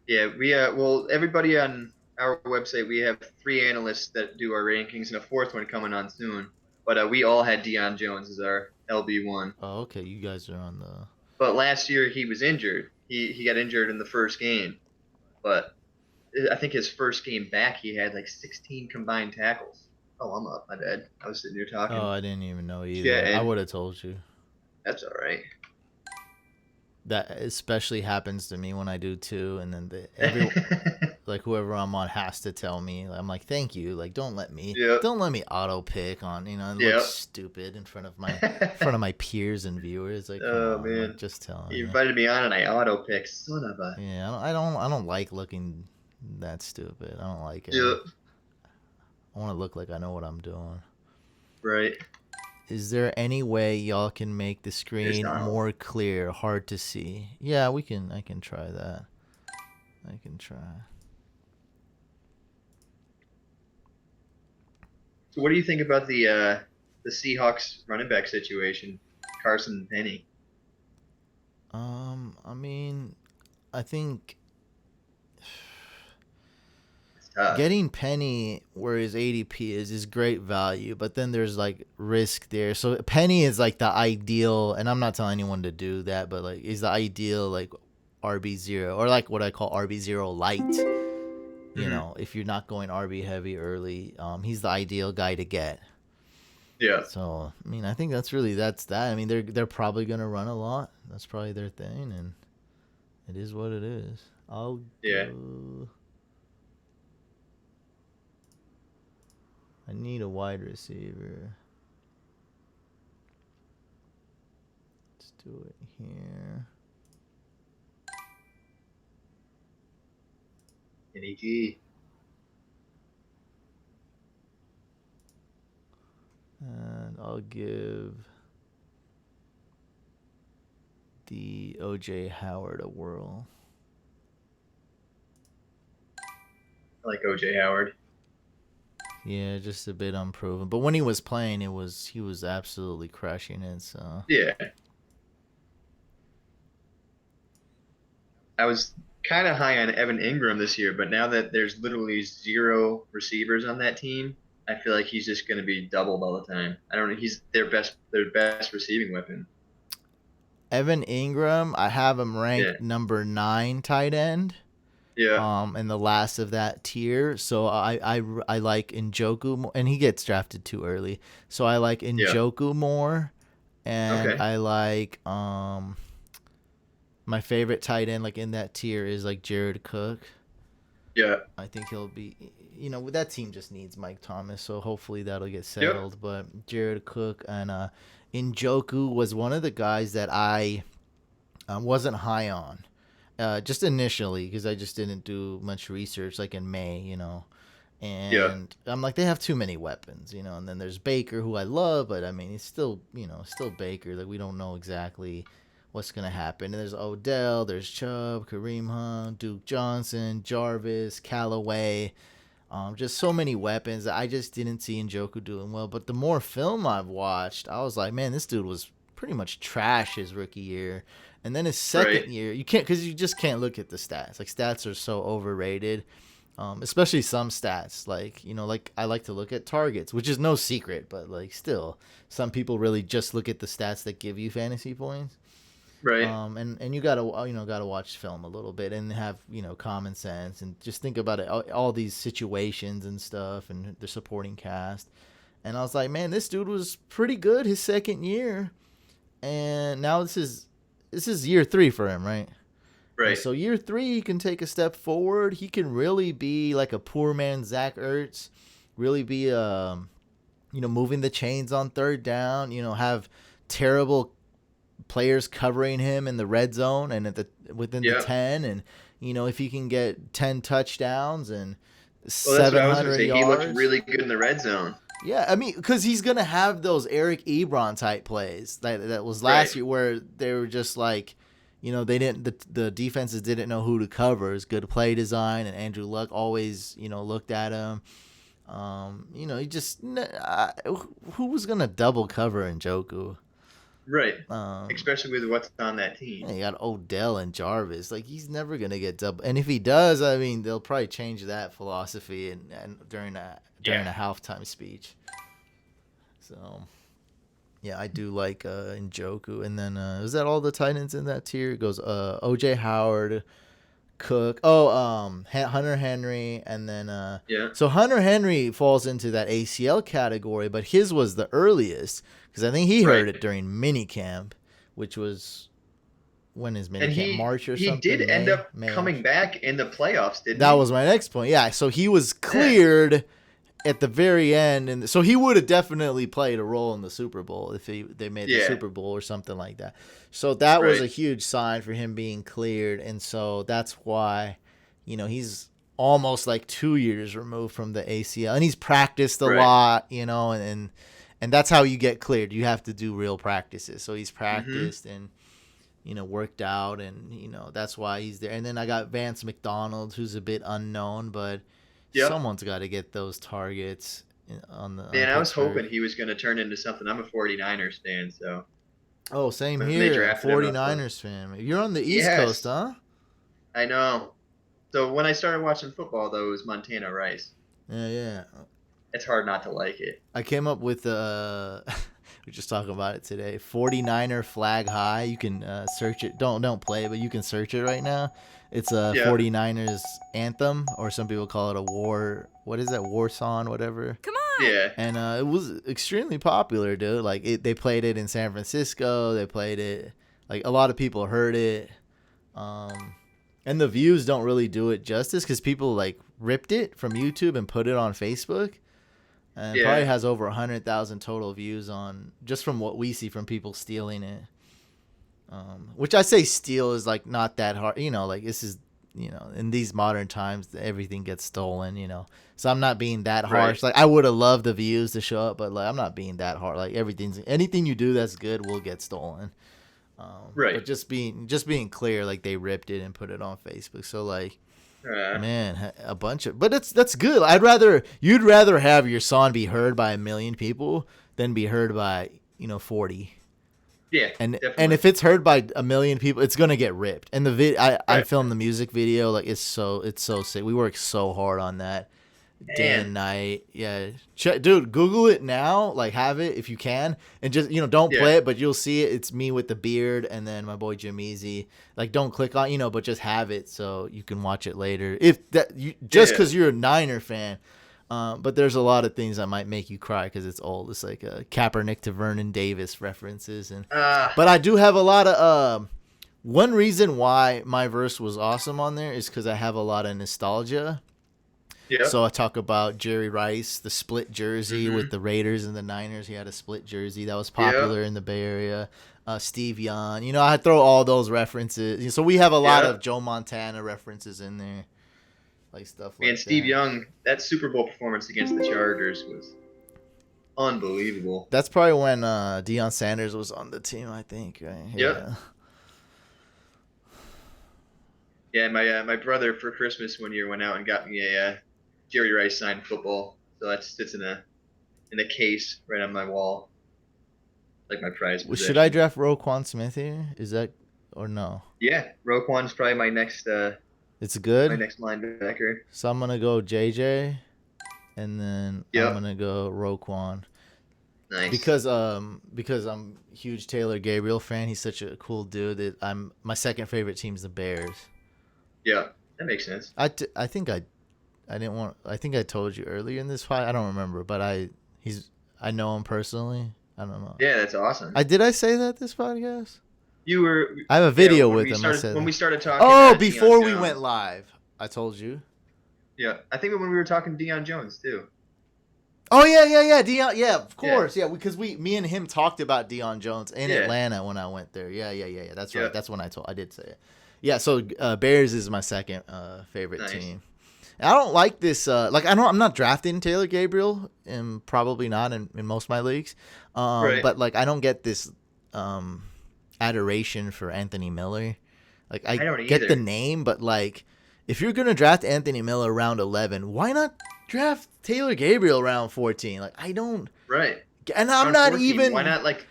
Yeah, we everybody on our website, we have 3 analysts that do our rankings, and a 4th one coming on soon. But we all had Dion Jones as our LB1. Oh, okay. You guys are on the. But last year he was injured. He got injured in the first game, but I think his first game back he had like 16 combined tackles. Oh, I'm up. My bad. I was sitting here talking. Oh, I didn't even know either. Yeah, I would have told you. That's all right. That especially happens to me when I do too, and then like whoever I'm on has to tell me. I'm like, thank you. Like, don't let me auto pick on and look stupid in front of my peers and viewers. Like, oh on, man, like, just tell me. You invited me on and I auto picked. Son of a. Yeah, I don't like looking that stupid. I don't like it. Yeah. I want to look like I know what I'm doing. Right. Is there any way y'all can make the screen more clear, hard to see? Yeah, I can try that. I can try. So what do you think about the Seahawks running back situation, Carson and Penny? I mean, I think getting Penny where his ADP is great value, but then there's like risk there. So Penny is like the ideal, and I'm not telling anyone to do that, but like is the ideal like RB0 or like what I call RB0 light. You know, if you're not going RB heavy early, he's the ideal guy to get. Yeah. So I mean, I think that's that. I mean, they're probably gonna run a lot. That's probably their thing, and it is what it is. Go. I need a wide receiver. Let's do it here. NEG. And I'll give the OJ Howard a whirl. I like OJ Howard. Yeah, just a bit unproven. But when he was playing, he was absolutely crushing it. So yeah, I was kind of high on Evan Ingram this year, but now that there's literally 0 receivers on that team, I feel like he's just going to be doubled all the time. I don't know. He's their best receiving weapon. Evan Ingram, I have him ranked number 9 tight end. Yeah. In the last of that tier, so I like Njoku more, and he gets drafted too early. So I like Njoku more, and I like my favorite tight end like in that tier is like Jared Cook. Yeah. I think he'll be, that team just needs Mike Thomas, so hopefully that'll get settled. But Jared Cook and Njoku was one of the guys that I wasn't high on. Just initially, because I just didn't do much research, like in May, Yeah. And I'm like, they have too many weapons, you know. And then there's Baker, who I love, but I mean, he's still, you know, still Baker. Like, we don't know exactly what's gonna happen. And there's Odell, there's Chubb, Kareem Hunt, Duke Johnson, Jarvis, Callaway. Just so many weapons that I just didn't see Njoku doing well. But the more film I've watched, I was like, man, this dude was pretty much trash his rookie year. And then his second year, you can't, because you just can't look at the stats. Like, stats are so overrated. Especially some stats, like, you know, like I like to look at targets, which is no secret, but like still, some people really just look at the stats that give you fantasy points. Right. And you gotta watch film a little bit and have, you know, common sense and just think about it, all these situations and stuff and the supporting cast. And I was like, man, this dude was pretty good his second year, and now this is year 3 for him, right? Right. And so year 3, he can take a step forward. He can really be like a poor man Zach Ertz, really be, you know, moving the chains on third down, you know, have terrible players covering him in the red zone and within the 10. And, you know, if he can get 10 touchdowns and 700 yards. He looked really good in the red zone. Yeah, I mean, because he's going to have those Eric Ebron type plays that was last year where they were just like, you know, the defenses didn't know who to cover. It's good play design, and Andrew Luck always, you know, looked at him. You know, he just who was gonna double cover Njoku? Right. Especially with what's on that team. Yeah, you got Odell and Jarvis. Like, he's never gonna get double. And if he does, I mean, they'll probably change that philosophy and during a halftime speech. So. Yeah, I do like Njoku. And then, is that all the tight ends in that tier? It goes O.J. Howard, Cook. Hunter Henry. And then, so Hunter Henry falls into that ACL category, but his was the earliest because I think he heard it during minicamp, which was, when is minicamp? March or something? He did end up coming back in the playoffs, didn't he? That was my next point. Yeah, so he was cleared at the very end, and so he would have definitely played a role in the Super Bowl if they made the Super Bowl or something like that. So that was a huge sign for him being cleared, and so that's why, you know, he's almost like 2 years removed from the ACL, and he's practiced a lot, you know, and that's how you get cleared. You have to do real practices. So he's practiced and, you know, worked out, and, you know, that's why he's there. And then I got Vance McDonald, who's a bit unknown, but someone's got to get those targets on the. Man, I was hoping he was going to turn into something. I'm a 49ers fan, so. Oh, same here. 49ers fan. You're on the East Coast, huh? I know. So when I started watching football, though, it was Montana Rice. Yeah. It's hard not to like it. I came up with we were just talking about it today. 49er flag high. You can search it. Don't play it, but you can search it right now. It's a 49ers anthem, or some people call it a war. What is that? War song, whatever. Come on. Yeah. And it was extremely popular, dude. Like they played it in San Francisco. They played it. Like, a lot of people heard it. And the views don't really do it justice because people like ripped it from YouTube and put it on Facebook. And it probably has over 100,000 total views on just from what we see from people stealing it. Which I say steal is like not that hard, you know, like this is, you know, in these modern times, everything gets stolen, you know, so I'm not being that harsh. Like, I would have loved the views to show up, but like, I'm not being that hard. Like, anything you do that's good will get stolen. But just being clear, like, they ripped it and put it on Facebook. So like, man, a bunch of, but that's good. You'd rather have your song be heard by 1 million people than be heard by, you know, 40. Yeah, and definitely. And if it's heard by 1 million people, it's gonna get ripped. And I filmed the music video, like, it's so sick. We worked so hard on that day and night. Yeah, dude, Google it now. Like, have it if you can, and just, you know, don't play it, but you'll see it. It's me with the beard, and then my boy Jim Easy. Like, don't click on, you know, but just have it so you can watch it later. If that because you're a Niner fan. But there's a lot of things that might make you cry because it's old. It's like Kaepernick to Vernon Davis references, but I do have a lot of one reason why my verse was awesome on there is because I have a lot of nostalgia. Yeah. So I talk about Jerry Rice, the split jersey with the Raiders and the Niners. He had a split jersey that was popular in the Bay Area. Steve Young, you know, I throw all those references. So we have a lot of Joe Montana references in there. like stuff Man, like Steve that. Young, that Super Bowl performance against the Chargers was unbelievable. That's probably when Deion Sanders was on the team, I think, right? Yep. Yeah. Yeah, my brother for Christmas one year went out and got me a Jerry Rice signed football. So that sits in a case right on my wall, like my prized Well, should I possession. draft Roquan Smith here? Is that or no? Yeah, Roquan's probably my next It's good. linebacker. So I'm gonna go JJ, and then I'm Yep, gonna go Roquan nice. because I'm a huge Taylor Gabriel fan. He's such a cool dude that my second favorite team's the Bears. Yeah, that makes sense. I think I didn't want. I think I told you earlier in this fight. I don't remember, but I know him personally. I don't know. Yeah, that's awesome. Did I say that this podcast? You were I have a yeah video when with we him. I started said when that. we started talking. Oh, Dion before we went Jones. live, I told you. Yeah, I think when we were talking Dion Jones too. Oh yeah, Dion. Yeah, of Yeah, course. Yeah, because me and him talked about Dion Jones in yeah, Atlanta when I went there. Yeah. That's yeah. right. That's when I did say it. Yeah. So Bears is my second favorite Nice. team. And I don't like this. I'm not drafting Taylor Gabriel, and probably not in most of my leagues. Right. But like I don't get this adoration for Anthony Miller. Like I I don't get the either. name, but like if you're gonna draft Anthony Miller round 11, why not draft Taylor Gabriel round 14? Like I don't, Right. and I'm Round not 14. Why even. not like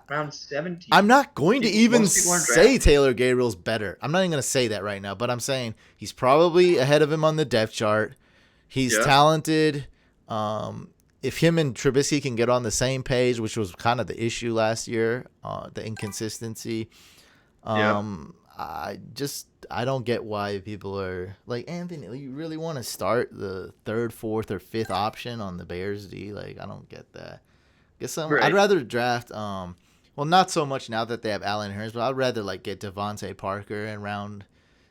round 17? I'm not going to even Most people aren't say drafting. Taylor Gabriel's better. I'm not even going to say that right now, but I'm saying he's probably ahead of him on the depth chart. He's Yeah. talented. If him and Trubisky can get on the same page, which was kind of the issue last year, the inconsistency. Yeah. I don't get why people are like, Anthony, you really want to start the third, fourth, or fifth option on the Bears D? Like, I don't get that. I'd Right. rather draft well, not so much now that they have Allen Hurns, but I'd rather like get Devante Parker in round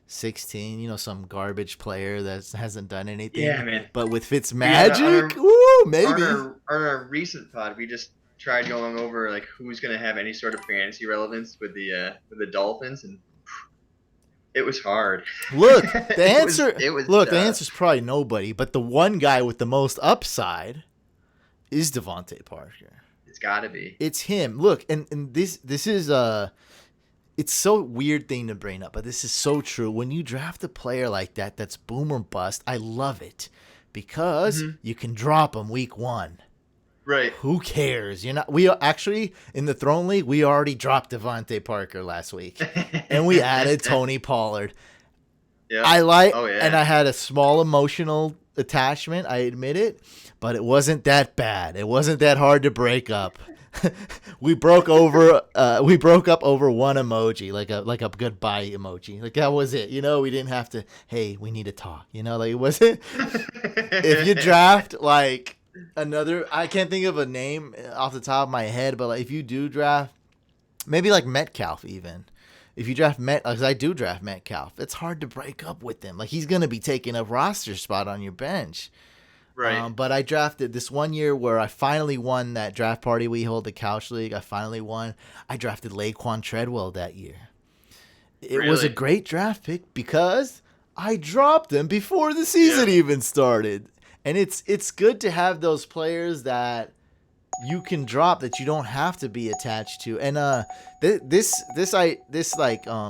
16, some garbage player that hasn't done anything. Yeah, man. But with Fitz We on magic, woo, on maybe. our recent pod, we just tried going over like who's gonna have any sort of fantasy relevance with the Dolphins, and it was hard. Look, the It was the tough. answer's probably nobody, but the one guy with the most upside is Devante Parker. It's gotta be. It's him. Look, and this is it's so weird thing to bring up, but this is so true. When you draft a player like that, that's boom or bust. I love it because Mhm. you can drop him week 1. Right. Who cares? We actually in the Throne League we already dropped Devante Parker last week, and we added Tony Pollard. Yeah. Oh yeah. And I had a small emotional attachment. I admit it, but it wasn't that bad. It wasn't that hard to break up. we broke up over one emoji, like a goodbye emoji. Like that was it. We didn't have to. Hey, we need to talk. Like it wasn't. If you draft like another, I can't think of a name off the top of my head, but like if you do draft, maybe like Metcalf even. If you draft because I do draft Metcalf, it's hard to break up with him. Like he's gonna be taking a roster spot on your bench. Right. But I drafted this one year where I finally won that draft party we hold, the Couch League. I finally won. I drafted Laquan Treadwell that year. It was a Really? great draft pick because I dropped him before the season even started. And it's good to have those players that you can drop that you don't have to be attached to. And this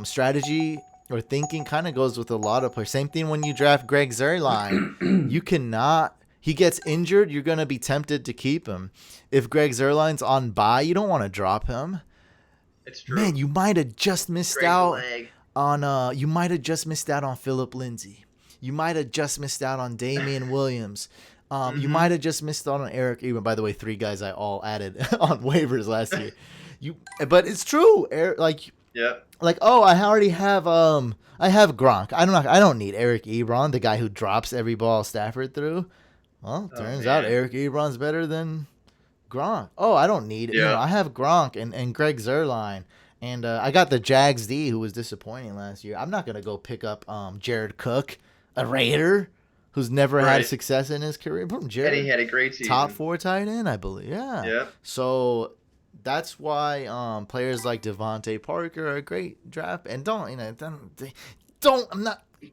strategy or thinking kind of goes with a lot of players. Same thing when you draft Greg Zuerlein. You cannot. He gets injured, you're going to be tempted to keep him. If Greg Zuerlein's on bye, you don't want to drop him. It's true. Man, you might have just missed Break the out leg. on Phillip Lindsay. You might have just missed out on Damian Williams. You might have just missed out on Eric Ebron. By the way, 3 guys I all added on waivers last year. But it's true. Yep. I already have I have Gronk. I don't need Eric Ebron, the guy who drops every ball Stafford threw. Well, turns out man. Eric Ebron's better than Gronk. Oh, I don't need it. Yeah. I have Gronk and Greg Zuerlein. And I got the Jags D, who was disappointing last year. I'm not going to go pick up Jared Cook, a Raider, who's never had Right. success in his career. And Jared, he had a great season. top 4 tight end, I believe. Yeah. Yep. So that's why players like Devante Parker are a great draft. And I'm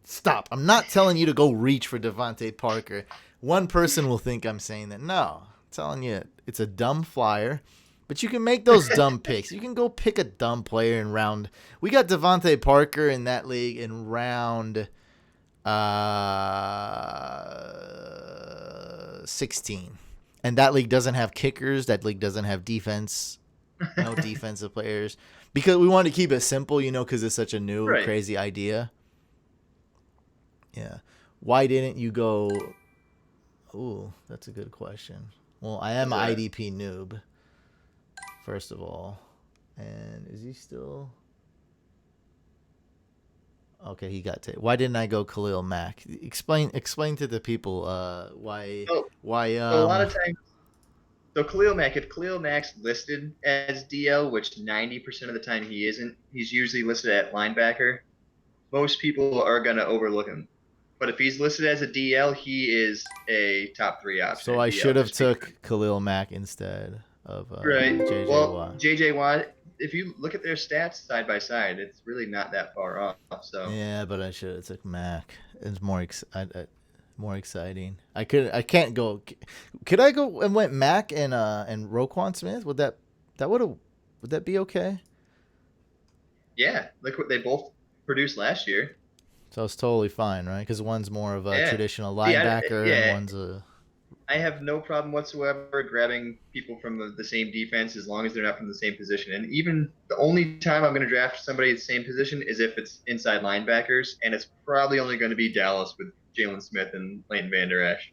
Stop. I'm not telling you to go reach for Devante Parker. One person will think I'm saying that. No. I'm telling you, it's a dumb flyer. But you can make those dumb picks. You can go pick a dumb player in round. We got Devante Parker in that league in round 16. And that league doesn't have kickers. That league doesn't have defense. No defensive players. Because we wanted to keep it simple, because it's such a new, crazy idea. Yeah. Why didn't you go? Ooh, that's a good question. Well, I am an IDP noob, first of all. And is he still? Okay, he got taken. Why didn't I go Khalil Mac? Explain to the people why. So a lot of times, so Khalil Mac, if Khalil Mac's listed as DL, which 90% of the time he isn't, he's usually listed at linebacker. Most people are gonna overlook him. But if he's listed as a DL, he is a top 3 option. So I should have took Khalil Mac instead of JJ Watt. JJ Watt, if you look at their stats side by side, it's really not that far off. So yeah, but I should have took Mac. It's more exciting. I can't go. Could I go and went Mac and Roquan Smith? Would that be okay? Yeah, look what they both produced last year. So it's totally fine, right? Because one's more of a traditional linebacker, and one's a. I have no problem whatsoever grabbing people from the same defense as long as they're not from the same position. And even the only time I'm going to draft somebody at the same position is if it's inside linebackers, and it's probably only going to be Dallas with Jaylen Smith and Leighton Vander Esch.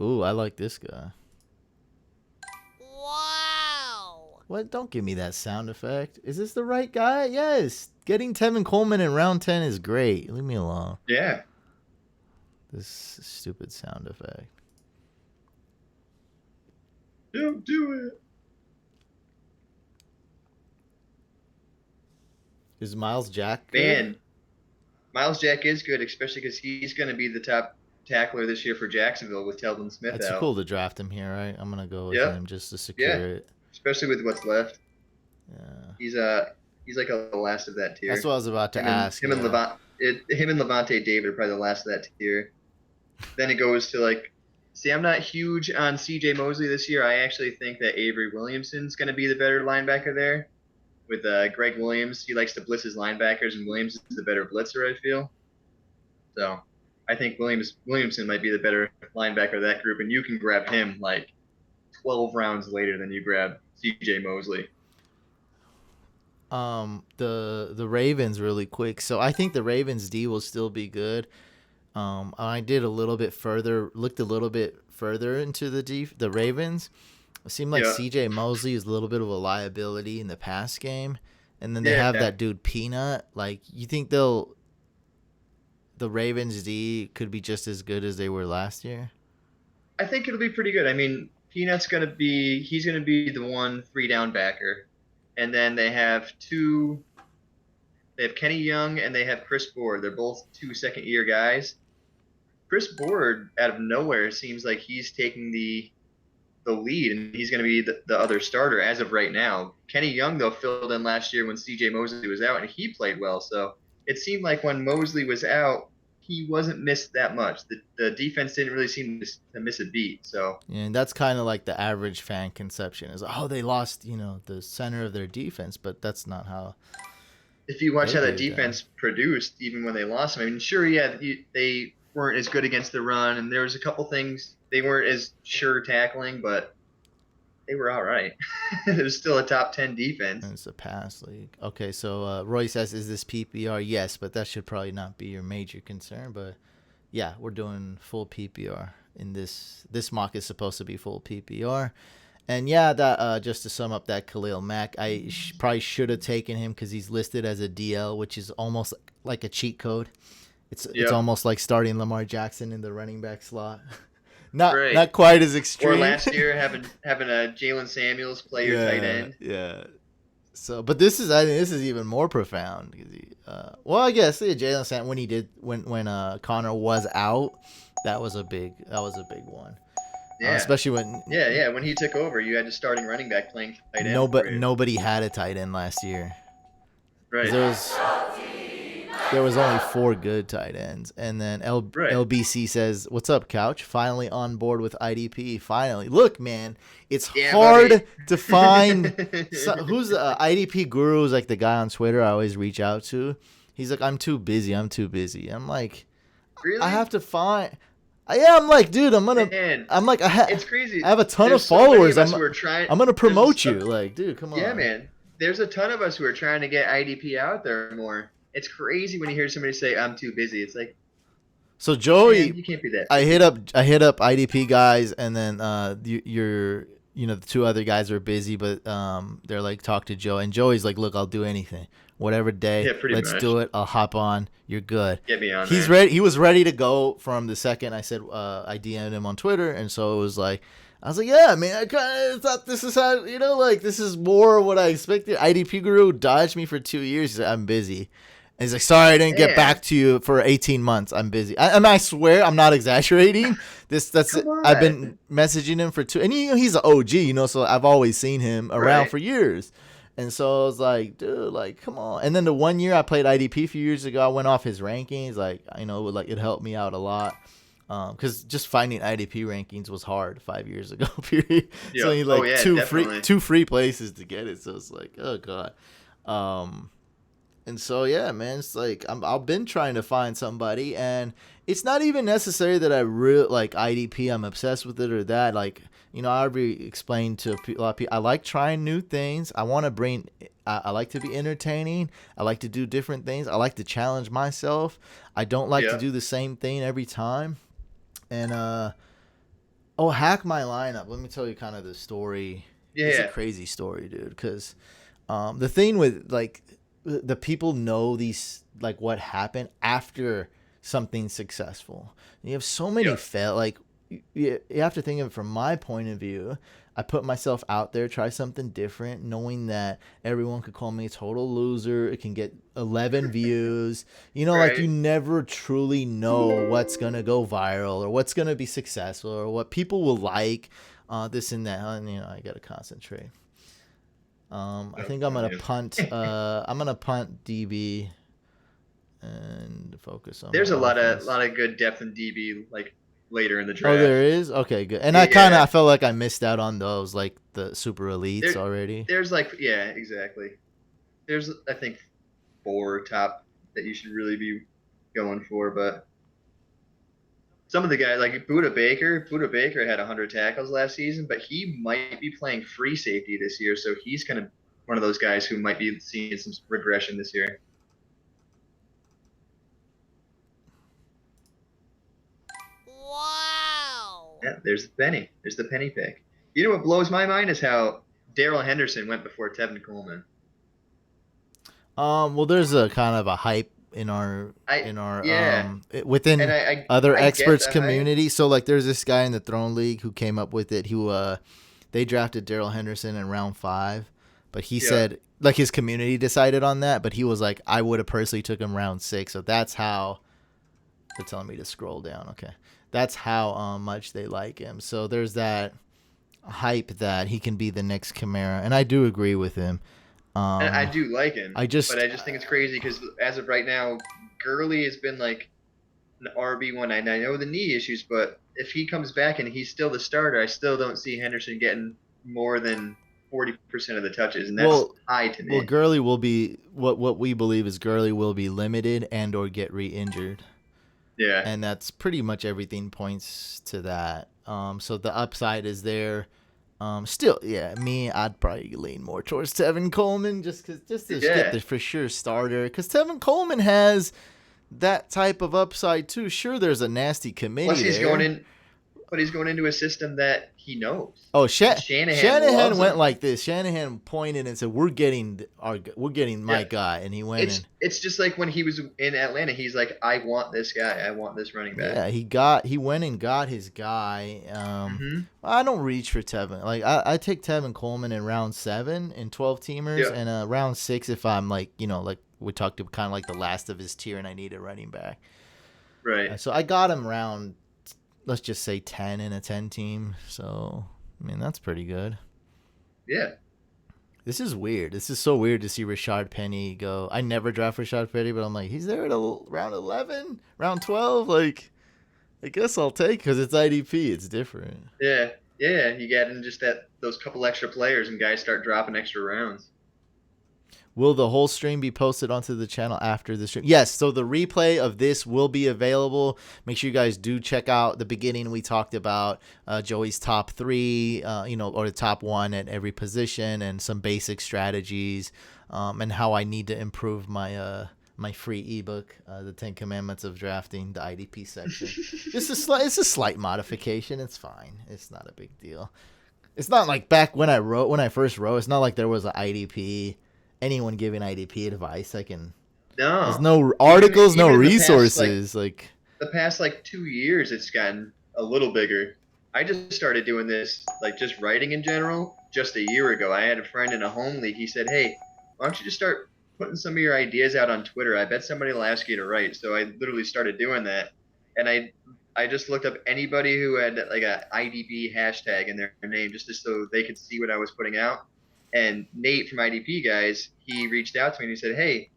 Ooh, I like this guy. What? Don't give me that sound effect. Is this the right guy? Yes. Getting Tevin Coleman in round 10 is great. Leave me alone. Yeah. This stupid sound effect. Don't do it. Is Miles Jack good? Man, Miles Jack is good, especially because he's going to be the top tackler this year for Jacksonville with Elvin Smith out. It's cool to draft him here, right? I'm going to go with him just to secure it. Especially with what's left. Yeah. He's like the last of that tier. That's what I was about to ask. Him and Levante David are probably the last of that tier. Then it goes to I'm not huge on C.J. Mosley this year. I actually think that Avery Williamson's going to be the better linebacker there. With Greg Williams, he likes to blitz his linebackers, and Williams is the better blitzer, I feel. So I think Williamson might be the better linebacker of that group, and you can grab him 12 rounds later than you grab C.J. Mosley. The Ravens really quick. So I think the Ravens D will still be good. I did looked a little bit further into the Ravens. It seemed like C.J. Mosley is a little bit of a liability in the pass game, and then they have that dude Peanut. You think the Ravens D could be just as good as they were last year? I think it'll be pretty good. I mean, Peanut's gonna be the 1 3-down backer, and then they have Kenny Young and they have Chris Board. They're both 2 second-year guys. Chris Board, out of nowhere, seems like he's taking the lead, and he's going to be the other starter as of right now. Kenny Young, though, filled in last year when C.J. Mosley was out, and he played well. So it seemed like when Mosley was out, he wasn't missed that much. The defense didn't really seem to miss a beat. So and that's kind of like the average fan conception is, they lost, the center of their defense, but that's not how. If you watch how that defense produced, even when they lost him, I mean, sure, they weren't as good against the run, and there was a couple things they weren't as sure tackling, but they were all right. It was still a top 10 defense. And it's a pass league. Okay, so Roy says, is this PPR? Yes, but that should probably not be your major concern. But, yeah, we're doing full PPR. In this mock is supposed to be full PPR. And, yeah, that just to sum up that Khalil Mac, I probably should have taken him because he's listed as a DL, which is almost like a cheat code. It's almost like starting Lamar Jackson in the running back slot. Not quite as extreme. Or last year having a Jalen Samuels play your tight end. Yeah. So, but I think this is even more profound. I guess Jalen Samuels when Connor was out, that was a big one. Yeah. Especially when. Yeah. When he took over, you had a starting running back playing tight end. Nobody had a tight end last year. Right. There was only 4 good tight ends, and then Right. LBC says, "What's up, Couch? Finally on board with IDP. Finally, look, man, it's Yeah, hard buddy. to find who's the IDP guru is like the guy on Twitter I always reach out to. He's like, I'm too busy. I'm like, Really? I have to find. Yeah, I'm like, dude, Man, it's crazy. I have a ton There's of so many followers. of us who are trying. I'm gonna promote there's you, like, dude, come on. Yeah, man. There's a ton of us who are trying to get IDP out there more. It's crazy when you hear somebody say, "I'm too busy." It's like, So Joey, man, you can't be that. I hit up IDP guys, and then the 2 other guys are busy, but they're like, talk to Joe, and Joey's like, look, I'll do anything, whatever day, Yeah, pretty let's much. do it. I'll hop on. You're good. Get me on. He's there. ready. He was ready to go from the second I said I DM'd him on Twitter, and so it was like, I was like, yeah, man, I kind of thought this is how like this is more what I expected. IDP guru dodged me for 2 years. He said, I'm busy. And he's like, sorry, I didn't get back to you for 18 months. I'm busy. I swear, I'm not exaggerating. I've been messaging him for 2, and he's an OG, so I've always seen him around for years. And so I was like, dude, like, come on. And then the 1 year I played IDP a few years ago, I went off his rankings. Like, it helped me out a lot. Because just finding IDP rankings was hard 5 years ago. Period. Yeah. So you like definitely. two free places to get it. So it's like, oh god. And so yeah, man, it's like I've been trying to find somebody, and it's not even necessary that I really like IDP. I'm obsessed with it or that. Like, I already explained to a lot of people. I like trying new things. I want to bring. I like to be entertaining. I like to do different things. I like to challenge myself. I don't like to do the same thing every time. And hack my lineup. Let me tell you kind of the story. Yeah. It's a crazy story, dude. Because the thing with like. The people know these, like, what happened after something successful. You have so many fail. Like, you have to think of it from my point of view. I put myself out there, try something different, knowing that everyone could call me a total loser. It can get 11 views. Like, you never truly know what's going to go viral or what's going to be successful or what people will like, this and that. And, I got to concentrate. I think I'm gonna punt. I'm gonna punt DB and focus on. There's a lot of good depth in DB like later in the draft. Oh, there is. Okay, good. And I felt like I missed out on those, like the super elites already. There's exactly. There's I think 4 top that you should really be going for, but some of the guys like Buda Baker had 100 tackles last season, but he might be playing free safety this year, so he's kind of one of those guys who might be seeing some regression this year. Wow. Yeah, there's the penny. There's the penny pick. You know what blows my mind is how Darrell Henderson went before Tevin Coleman. Well, there's a kind of a hype within And other experts get community. Hype. So like, there's this guy in the Throne League who came up with it. They drafted Darrell Henderson in round 5, but he said like his community decided on that. But he was like, I would have personally took him round 6. So that's how they're telling me to scroll down. Okay, that's how much they like him. So there's that hype that he can be the next Kamara, and I do agree with him. And I do like him. but I just think it's crazy because as of right now, Gurley has been like an RB1. I know the knee issues, but if he comes back and he's still the starter, I still don't see Henderson getting more than 40% of the touches, and that's high to me. Well, Gurley will be what we believe is Gurley will be limited and or get re-injured. Yeah, and that's pretty much everything points to that. So the upside is there. Still, I'd probably lean more towards Tevin Coleman just to get the for sure starter. Because Tevin Coleman has that type of upside too. Sure, there's a nasty committee. Plus, he's going into a system that he knows. Oh, Shanahan went like this. Shanahan pointed and said, "We're getting my guy," and he went. It's just like when he was in Atlanta. He's like, "I want this guy. I want this running back." Yeah, he went and got his guy. I don't reach for Tevin. Like I take Tevin Coleman in round 7 in 12 teamers, and round 6 if I'm like like we talked about kind of like the last of his tier, and I need a running back. Right. So I got him round. Let's just say 10 in a 10 team. So, I mean, that's pretty good. Yeah. This is weird. This is so weird to see Rashad Penny go. I never draft Rashad Penny, but I'm like, he's there at round 11, round 12. Like, I guess I'll take because it's IDP. It's different. Yeah, you get in just those couple extra players, and guys start dropping extra rounds. Will the whole stream be posted onto the channel after the stream? Yes, so the replay of this will be available. Make sure you guys do check out the beginning. We talked about Joey's top 3, or the top 1 at every position and some basic strategies and how I need to improve my my free ebook, The 10 Commandments of Drafting, the IDP section. It's a slight modification. It's fine. It's not a big deal. It's not like back when I first wrote, it's not like there was an IDP. Anyone giving IDP advice, there's no articles, no resources. The past 2 years, it's gotten a little bigger. I just started doing this, just writing in general, just a year ago. I had a friend in a home league. He said, "Hey, why don't you just start putting some of your ideas out on Twitter? I bet somebody will ask you to write." So I literally started doing that, and I just looked up anybody who had a IDP hashtag in their name, just so they could see what I was putting out. And Nate from IDP Guys, he reached out to me and he said, "Hey,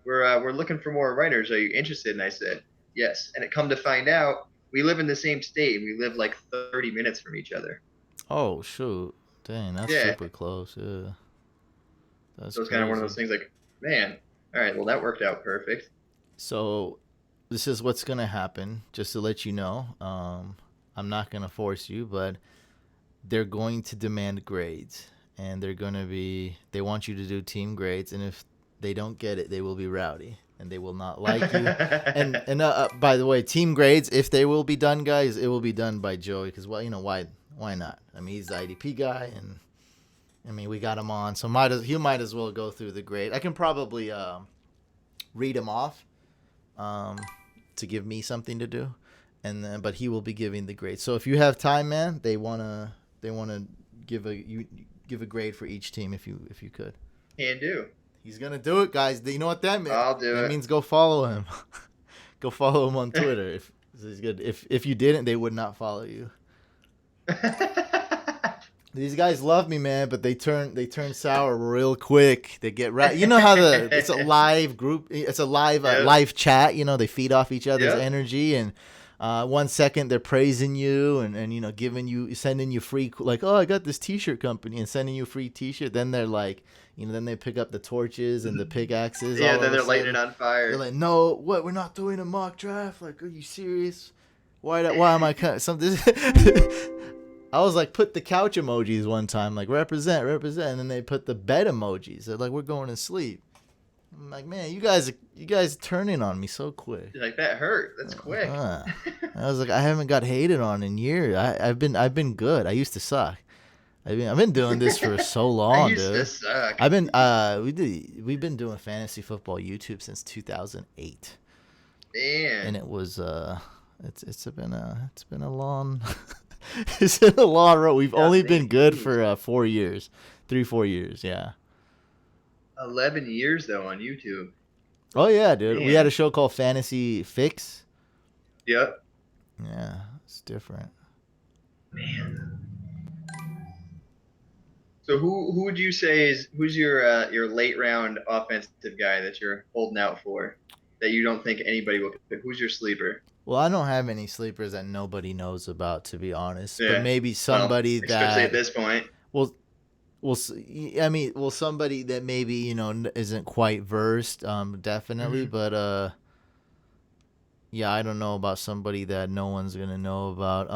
we're looking for more writers. Are you interested?" And I said, "Yes." And it come to find out, we live in the same state. We live 30 minutes from each other. Oh, shoot. Dang, that's super close. Yeah. So it's kind of one of those things man, all right, well, that worked out perfect. So this is what's going to happen, just to let you know. I'm not going to force you, but they're going to demand grades. And they want you to do team grades, and if they don't get it, they will be rowdy, and they will not like you. and by the way, team grades, if they will be done, guys, it will be done by Joey, because why not? I mean, he's the IDP guy, and I mean, we got him on, so he might as well go through the grade. I can probably read him off to give me something to do, but he will be giving the grade. So if you have time, man, they wanna give a grade for each team if you could. Can do. He's gonna do it, guys. You know what that means? I'll do it. That means go follow him. Go follow him on Twitter. If he's good. If you didn't, they would not follow you. These guys love me, man, but they turn sour real quick. They get right. You know how it's a live group. It's a live live chat. They feed off each other's energy, and 1 second they're praising you and sending you free, oh, I got this t-shirt company, and sending you a free t-shirt. Then they're then they pick up the torches and the pickaxes. Yeah, then they're lighting it on fire. They're like, "No, what? We're not doing a mock draft. Are you serious? Why am I I was like, put the couch emojis one time, represent, and then they put the bed emojis. They're like, "We're going to sleep." I'm like, man, you guys are turning on me so quick. You're that hurt. That's quick. I was like, I haven't got hated on in years. I've been good. I used to suck. I've been doing this for so long, dude. I used to suck. I've been we've been doing fantasy football YouTube since 2008. Damn. And it was it's been a long it's been a long road. We've only been good for 4 years, 3-4 years, yeah. 11 years though on YouTube. Oh yeah, dude. Damn. We had a show called Fantasy Fix. Yep. Yeah, it's different. Man. So who would you say who's your late round offensive guy that you're holding out for that you don't think anybody will pick? Who's your sleeper? Well, I don't have any sleepers that nobody knows about, to be honest. Yeah. But maybe somebody especially at this point. Somebody that maybe, isn't quite versed, definitely. Mm-hmm. But, I don't know about somebody that no one's going to know about.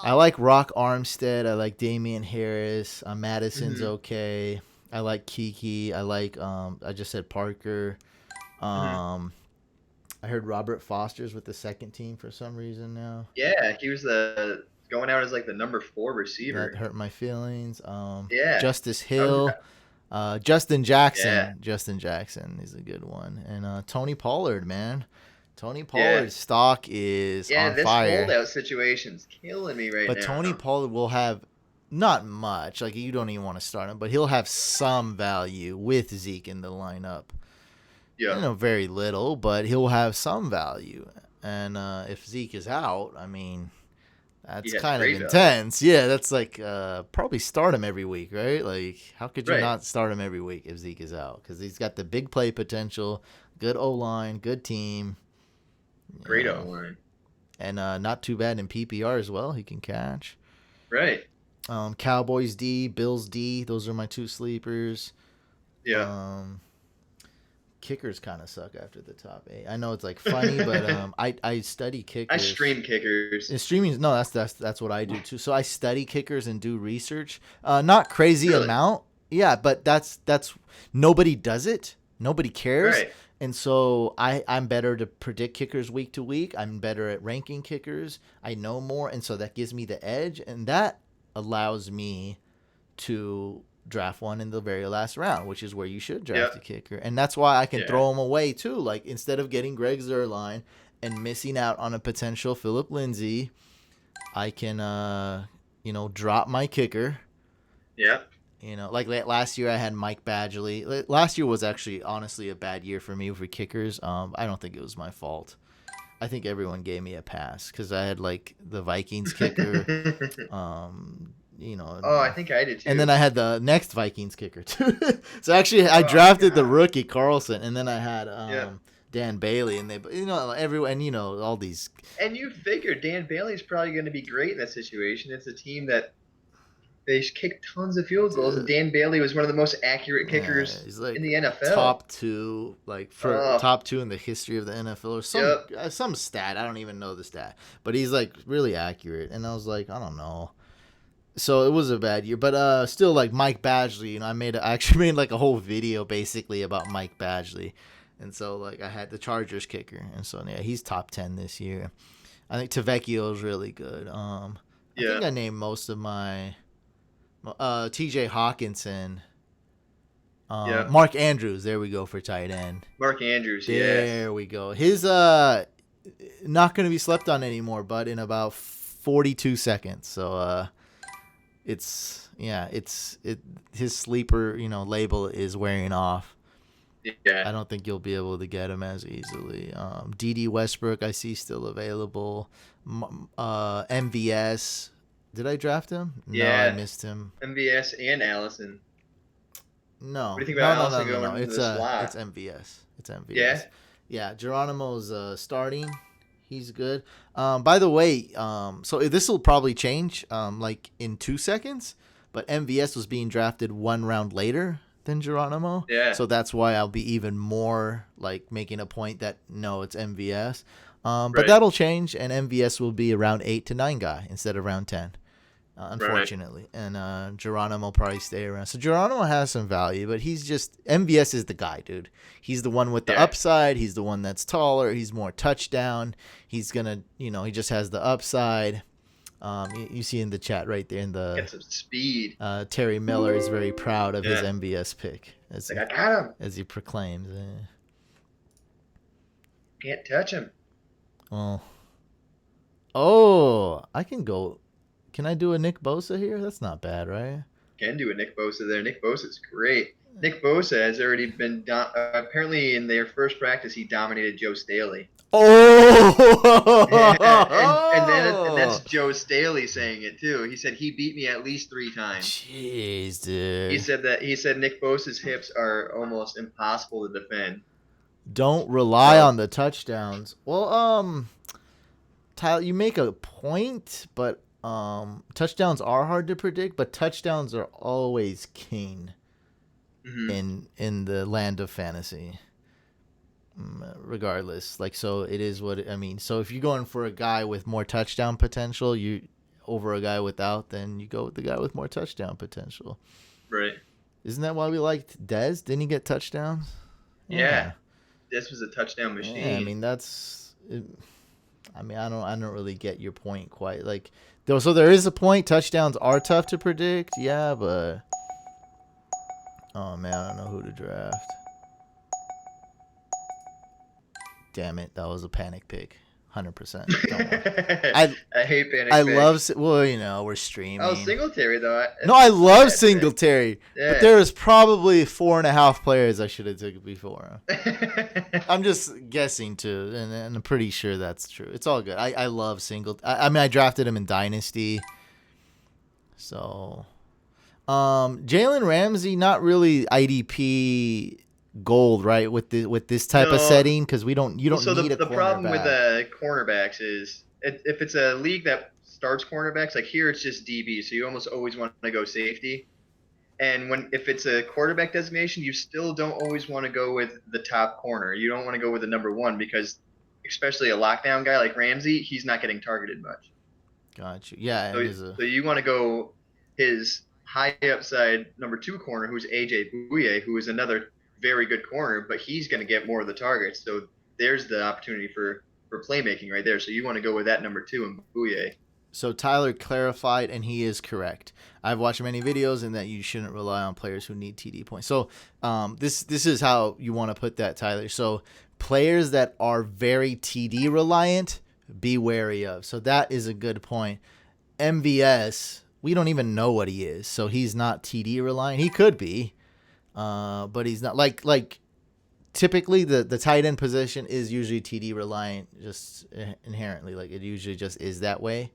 I like Rock Armstead. I like Damian Harris. Madison's okay. I like Kiki. I like, I just said Parker. I heard Robert Foster's with the second team for some reason now. Yeah, he was going out as the number 4 receiver. That hurt my feelings. Yeah. Justice Hill, Justin Jackson. Yeah. Justin Jackson is a good one, and Tony Pollard, man. Tony Pollard's stock is on fire. Yeah, this holdout situation's killing me right now. But Tony Pollard will have not much. You don't even want to start him, but he'll have some value with Zeke in the lineup. Yeah. Very little, but he'll have some value. And if Zeke is out, That's he had kind of great value. intense. Yeah, that's like probably start him every week, right? Like, how could you Right. not start him every week if Zeke is out? Because he's got the big play potential, good O-line, good team. Great Yeah. O-line. And not too bad in PPR as well. He can catch. Right. Cowboys D, Bills D. Those are my two sleepers. Yeah. Kickers kind of suck after the top 8. I know it's like funny, but I study kickers. I stream kickers. Streaming, no, that's what I do too. So I study kickers and do research. Not crazy Really? amount, yeah, but that's nobody does it. Nobody cares. Right. And so I'm better to predict kickers week to week. I'm better at ranking kickers. I know more, and so that gives me the edge, and that allows me to draft one in the very last round, which is where you should draft a kicker. And that's why I can throw them away too. Like, instead of getting Greg Zuerlein and missing out on a potential Phillip Lindsay, I can drop my kicker. Yeah. Like last year I had Mike Badgley. Last year was actually honestly a bad year for me for kickers. I don't think it was my fault. I think everyone gave me a pass because I had like the Vikings kicker. I think I did too. And then I had the next Vikings kicker too. So actually I drafted the rookie Carlson, and then I had Dan Bailey, and they everyone all these. And you figure Dan Bailey's probably going to be great in that situation. It's a team that they kick tons of field goals, and Dan Bailey was one of the most accurate kickers in the NFL. Top two in the history of the NFL, or some stat. I don't even know the stat, but he's like really accurate. And I was like, I don't know. So it was a bad year, but still, like Mike Badgley, I actually made like a whole video basically about Mike Badgley, and so like I had the Chargers kicker, and so he's top 10 this year. I think Tavecchio is really good. I think I named most of my T.J. Hawkinson. Mark Andrews, there we go for tight end. Mark Andrews, there we go. His not going to be slept on anymore, but in about 42 seconds. So his sleeper, label is wearing off. Yeah. I don't think you'll be able to get him as easily. D.D. Westbrook, I see still available. MVS. Did I draft him? Yeah. No, I missed him. MVS and Allison. No. What do you think about Allison no. going into the slot? It's MVS. It's MVS. Yeah? Yeah, Geronimo's starting. He's good. By the way, so this will probably change like in 2 seconds, but MVS was being drafted 1 round later than Geronimo. Yeah. So that's why I'll be even more like making a point that no, it's MVS. But that'll change, and MVS will be a round 8 to 9 guy instead of round 10. Unfortunately. Right. And Geronimo will probably stay around. So Geronimo has some value, but MVS is the guy, dude. He's the one with the upside. He's the one that's taller. He's more touchdown. He's going to, he just has the upside. You see in the chat right there in the... Get some speed. Terry Miller is very proud of his MVS pick. I got him. As he proclaims. Can't touch him. Well... Oh, I can go... Can I do a Nick Bosa here? That's not bad, right? Can do a Nick Bosa there. Nick Bosa's great. Nick Bosa has already been apparently in their first practice he dominated Joe Staley. Oh! and that's Joe Staley saying it too. He said he beat me at least 3 times. Jeez, dude. He said Nick Bosa's hips are almost impossible to defend. Don't rely on the touchdowns. Well, Tyler, you make a point, but touchdowns are hard to predict, but touchdowns are always king in the land of fantasy. Regardless, so it is what I mean. So if you're going for a guy with more touchdown potential, over a guy without, then you go with the guy with more touchdown potential. Right. Isn't that why we liked Dez? Didn't he get touchdowns? Yeah. Dez was a touchdown machine. Yeah, I mean I don't really get your point quite. So there is a point. Touchdowns are tough to predict. Yeah, but oh man, I don't know who to draft. Damn it, that was a panic pick. 100%. Don't worry. I hate panic. I pick. love. Well, you know, we're streaming. Oh, Singletary though. No, I love Singletary, Yeah. but there was probably 4.5 players I should have took before. I'm just guessing too, and I'm pretty sure that's true. It's all good. I love I mean, I drafted him in Dynasty. So, Jaylen Ramsey, not really IDP gold, right? With this type of setting, because you don't need a cornerback. The problem with cornerbacks is if it's a league that starts cornerbacks, like here it's just DB, so you almost always want to go safety. And if it's a quarterback designation, you still don't always want to go with the top corner. You don't want to go with the number one because, especially a lockdown guy like Ramsey, he's not getting targeted much. Got you. Yeah. So you want to go his high upside number 2 corner, who's AJ Bouye, who is another very good corner, but he's going to get more of the targets. So there's the opportunity for playmaking right there. So you want to go with that number 2 and Bouye. So Tyler clarified, and he is correct. I've watched many videos in that you shouldn't rely on players who need TD points. So this is how you want to put that, Tyler. So players that are very TD reliant, be wary of. So that is a good point. MVS, we don't even know what he is, so he's not TD reliant. He could be, but he's not. Like typically the tight end position is usually TD reliant, just inherently. Like it usually just is that way.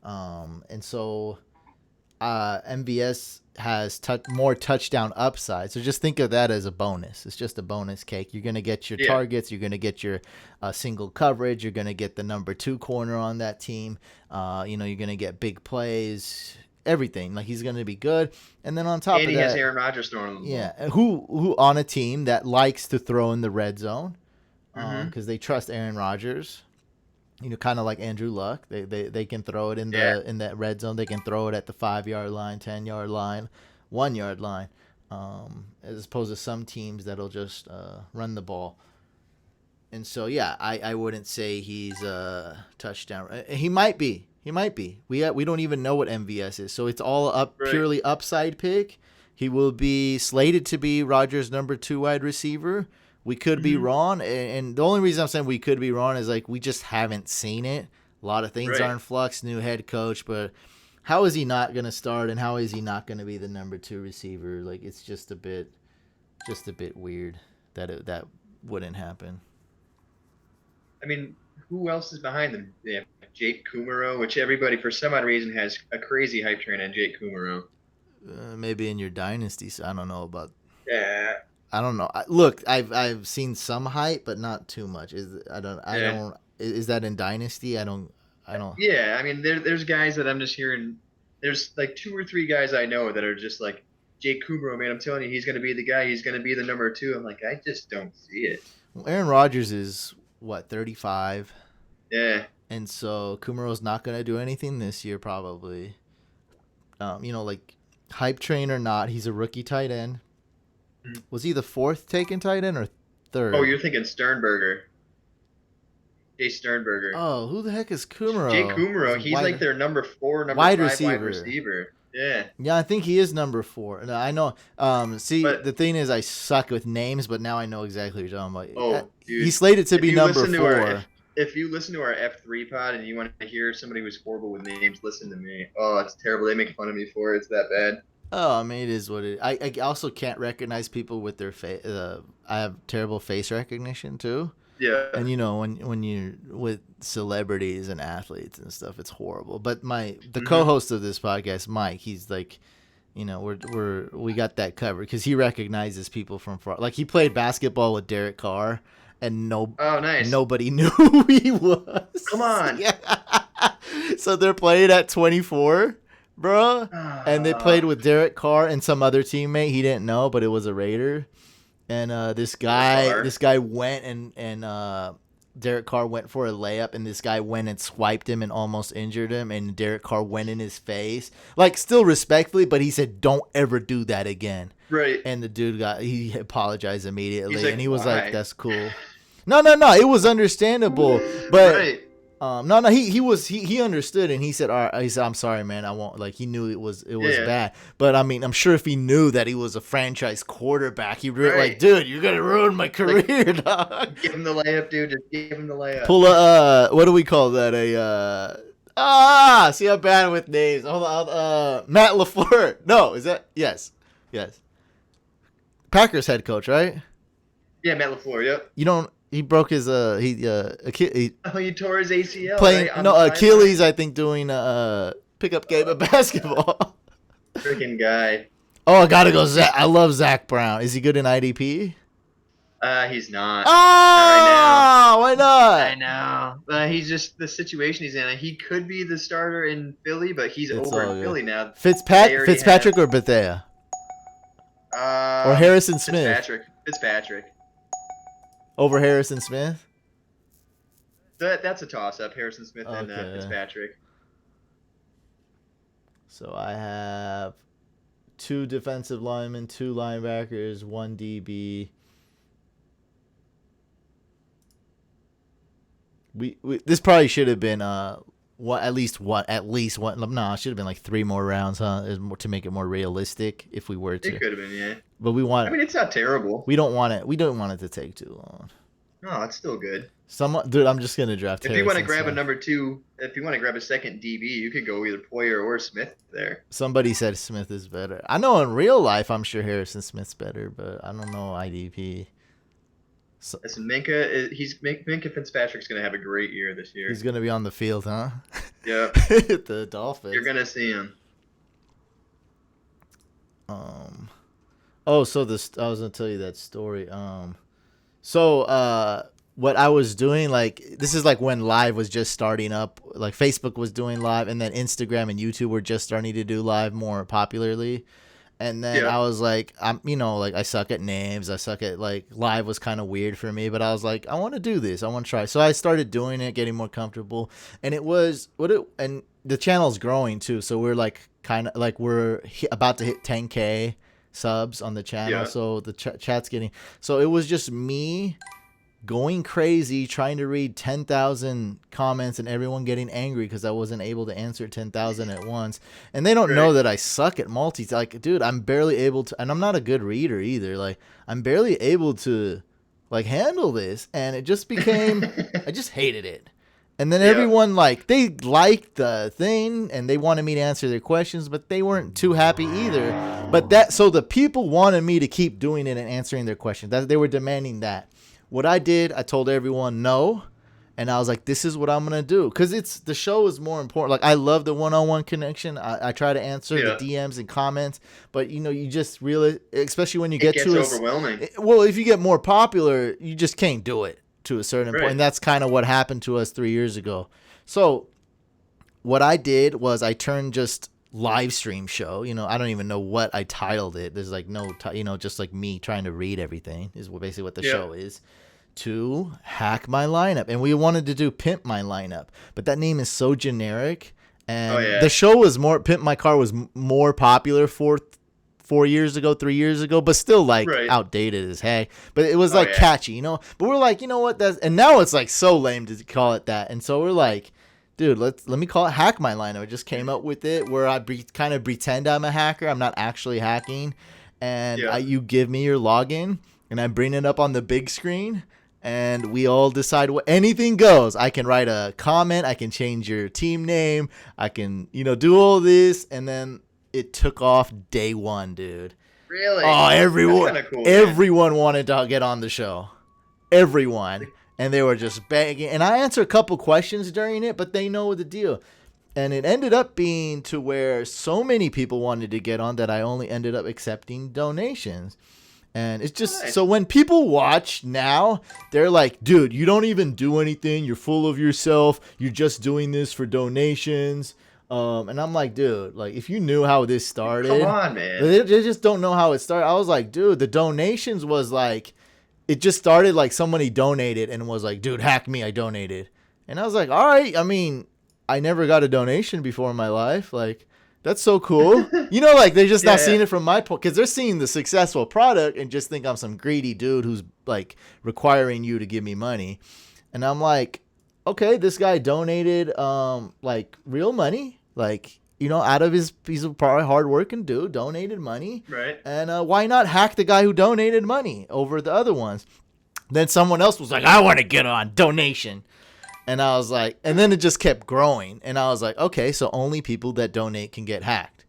And so MVS has more touchdown upside. So just think of that as a bonus. It's just a bonus cake. You're going to get your targets. You're going to get your single coverage. You're going to get the number 2 corner on that team. You're going to get big plays, everything. Like he's going to be good. And then on top of that, he has Aaron Rodgers throwing him. Yeah. Who on a team that likes to throw in the red zone because they trust Aaron Rodgers. Kind of like Andrew Luck. They can throw it in that red zone. They can throw it at the 5-yard line, 10-yard line, 1-yard line, as opposed to some teams that'll just run the ball. And so, I wouldn't say he's a touchdown. He might be. We don't even know what MVS is. So it's all purely upside pick. He will be slated to be Rodgers' number 2 wide receiver. We could be wrong, and the only reason I'm saying we could be wrong is like we just haven't seen it. A lot of things are in flux, new head coach, but how is he not going to start, and how is he not going to be the number 2 receiver? Like it's just a bit weird that wouldn't happen. I mean, who else is behind them? They have Jake Kumaro, which everybody for some odd reason has a crazy hype train on Jake Kumaro. Maybe in your dynasty, so I don't know about. Yeah. I don't know. Look, I've seen some hype, but not too much. Is that in Dynasty? I don't. Yeah, I mean, there's guys that I'm just hearing. There's like 2 or 3 guys I know that are just like Jake Kumaro, man. I'm telling you, he's going to be the guy. He's going to be the number 2. I'm like, I just don't see it. Well, Aaron Rodgers is what, 35? Yeah. And so Kumaro's not going to do anything this year, probably. Like hype train or not, he's a rookie tight end. Was he the 4th taken tight end or 3rd? Oh, you're thinking Sternberger. Jay Sternberger. Oh, who the heck is Kumaro? Jay Kumaro. He's like their number 4, number wide 5 receiver. wide receiver. Yeah. Yeah, I think he is number 4. No, I know. The thing is, I suck with names, but now I know exactly what you're talking about. Oh, dude. He's slated to be number 4. If you listen to our F3 pod and you want to hear somebody who's horrible with names, listen to me. Oh, it's terrible. They make fun of me for it. It's that bad. Oh, I mean, it is what it is. I also can't recognize people with their face. I have terrible face recognition, too. Yeah. And, when you're with celebrities and athletes and stuff, it's horrible. But the co-host of this podcast, Mike, he's like, we got that covered because he recognizes people from far. Like, he played basketball with Derek Carr, and nice. Nobody knew who he was. Come on. Yeah. So they're playing at 24. Bro, and they played with Derek Carr and some other teammate he didn't know, but it was a Raider. And this guy went and Derek Carr went for a layup, and this guy went and swiped him and almost injured him, and Derek Carr went in his face, like still respectfully, but he said, "Don't ever do that again." Right. And the dude he apologized immediately, like, and he was why? like, "That's cool." No, it was understandable, but. Right. No, he understood and he said, all right, he said, I'm sorry, man, I won't. Like he knew it was bad, but I mean, I'm sure if he knew that he was a franchise quarterback, he'd be like, dude, you're gonna ruin my career, dog. Give him the layup, dude. Just give him the layup. Pull what do we call that? See how bad with names. Hold on, Matt LaFleur. No, is that yes. Packers head coach, right? Yeah, Matt LaFleur. Yep. You don't. He broke his he tore his ACL. Playing right, Achilles, I think, doing pickup game of basketball. Freaking guy. Oh, I gotta go. I love Zach Brown. Is he good in IDP? He's not. Oh, not right now. Why not? I know. He's just the situation he's in. He could be the starter in Philly, but he's over in Philly now. Fitzpatrick or Bethea? Or Harrison Smith? Fitzpatrick. Over Harrison Smith? That's a toss-up, Harrison Smith and Fitzpatrick. So I have 2 defensive linemen, 2 linebackers, 1 DB. This probably should have been at least one. No, it should have been like 3 more rounds, huh? To make it more realistic, if we were to. It could have been, yeah. But we want. I mean, it's not terrible. We don't want it. We don't want it to take too long. No, it's still good. Dude, I'm just gonna draft. If you want to grab a number 2, if you want to grab a second DB, you could go either Poyer or Smith there. Somebody said Smith is better. I know in real life, I'm sure Harrison Smith's better, but I don't know IDP. Listen, Minkah Fitzpatrick's gonna have a great year this year. He's gonna be on the field, huh? Yeah. The Dolphins. You're gonna see him. Oh, so I was gonna tell you that story. What I was doing, like, this is like when live was just starting up. Like Facebook was doing live, and then Instagram and YouTube were just starting to do live more popularly. And then I was like, I suck at names. I suck at, like, live was kind of weird for me. But I was like, I want to do this. I want to try. So I started doing it, getting more comfortable. And and the channel's growing too. So we're like we're about to hit 10K subs on the channel. So the chat's getting. So it was just me going crazy trying to read 10,000 comments and everyone getting angry because I wasn't able to answer 10,000 at once. And they don't know that I suck at multi. Like, dude, I'm barely able to, and I'm not a good reader either. Like, I'm barely able to, like, handle this. And it just became, I just hated it. And then everyone, like, they liked the thing and they wanted me to answer their questions, but they weren't too happy either. So the people wanted me to keep doing it and answering their questions. They were demanding that. What I did, I told everyone no, and I was like, this is what I'm going to do. Because the show is more important. Like, I love the one-on-one connection. I try to answer the DMs and comments, but, you just really, especially when you get to it. It gets overwhelming. Well, if you get more popular, you just can't do it to a certain point. And that's kind of what happened to us 3 years ago. So what I did was I turned just live stream show. I don't even know what I titled it. There's like no, just like me trying to read everything is basically what the show is. To hack my lineup, and we wanted to do pimp my lineup, but that name is so generic. And the show was more Pimp My Car was more popular 3 years ago, but still like outdated as heck. But it was like catchy, But we're like, you know what? And now it's like so lame to call it that. And so we're like, dude, let me call it Hack My Lineup. I just came up with it where I kind of pretend I'm a hacker. I'm not actually hacking. And you give me your login, and I bring it up on the big screen, and we all decide what anything goes. I can write a comment. I can change your team name. I can, do all this. And then it took off day one, dude. Really? Oh, everyone wanted to get on the show. Everyone. And they were just begging. And I answered a couple questions during it, but they know the deal. And it ended up being to where so many people wanted to get on that I only ended up accepting donations. And it's just, so when people watch now, they're like, dude, you don't even do anything. You're full of yourself. You're just doing this for donations. And I'm like, dude, like, if you knew how this started. Come on, man. They just don't know how it started. I was like, dude, the donations was like, it just started like somebody donated and was like, dude, hack me, I donated. And I was like, all right. I mean, I never got a donation before in my life. Like, that's so cool. Like, they're just not seeing it from my point, because they're seeing the successful product and just think I'm some greedy dude who's like requiring you to give me money. And I'm like, okay, this guy donated like real money, like, you know, out of he's a probably hardworking dude, donated money. Right. And why not hack the guy who donated money over the other ones? Then someone else was like, I want to get on donation. And I was like, and then it just kept growing. And I was like, okay, so only people that donate can get hacked.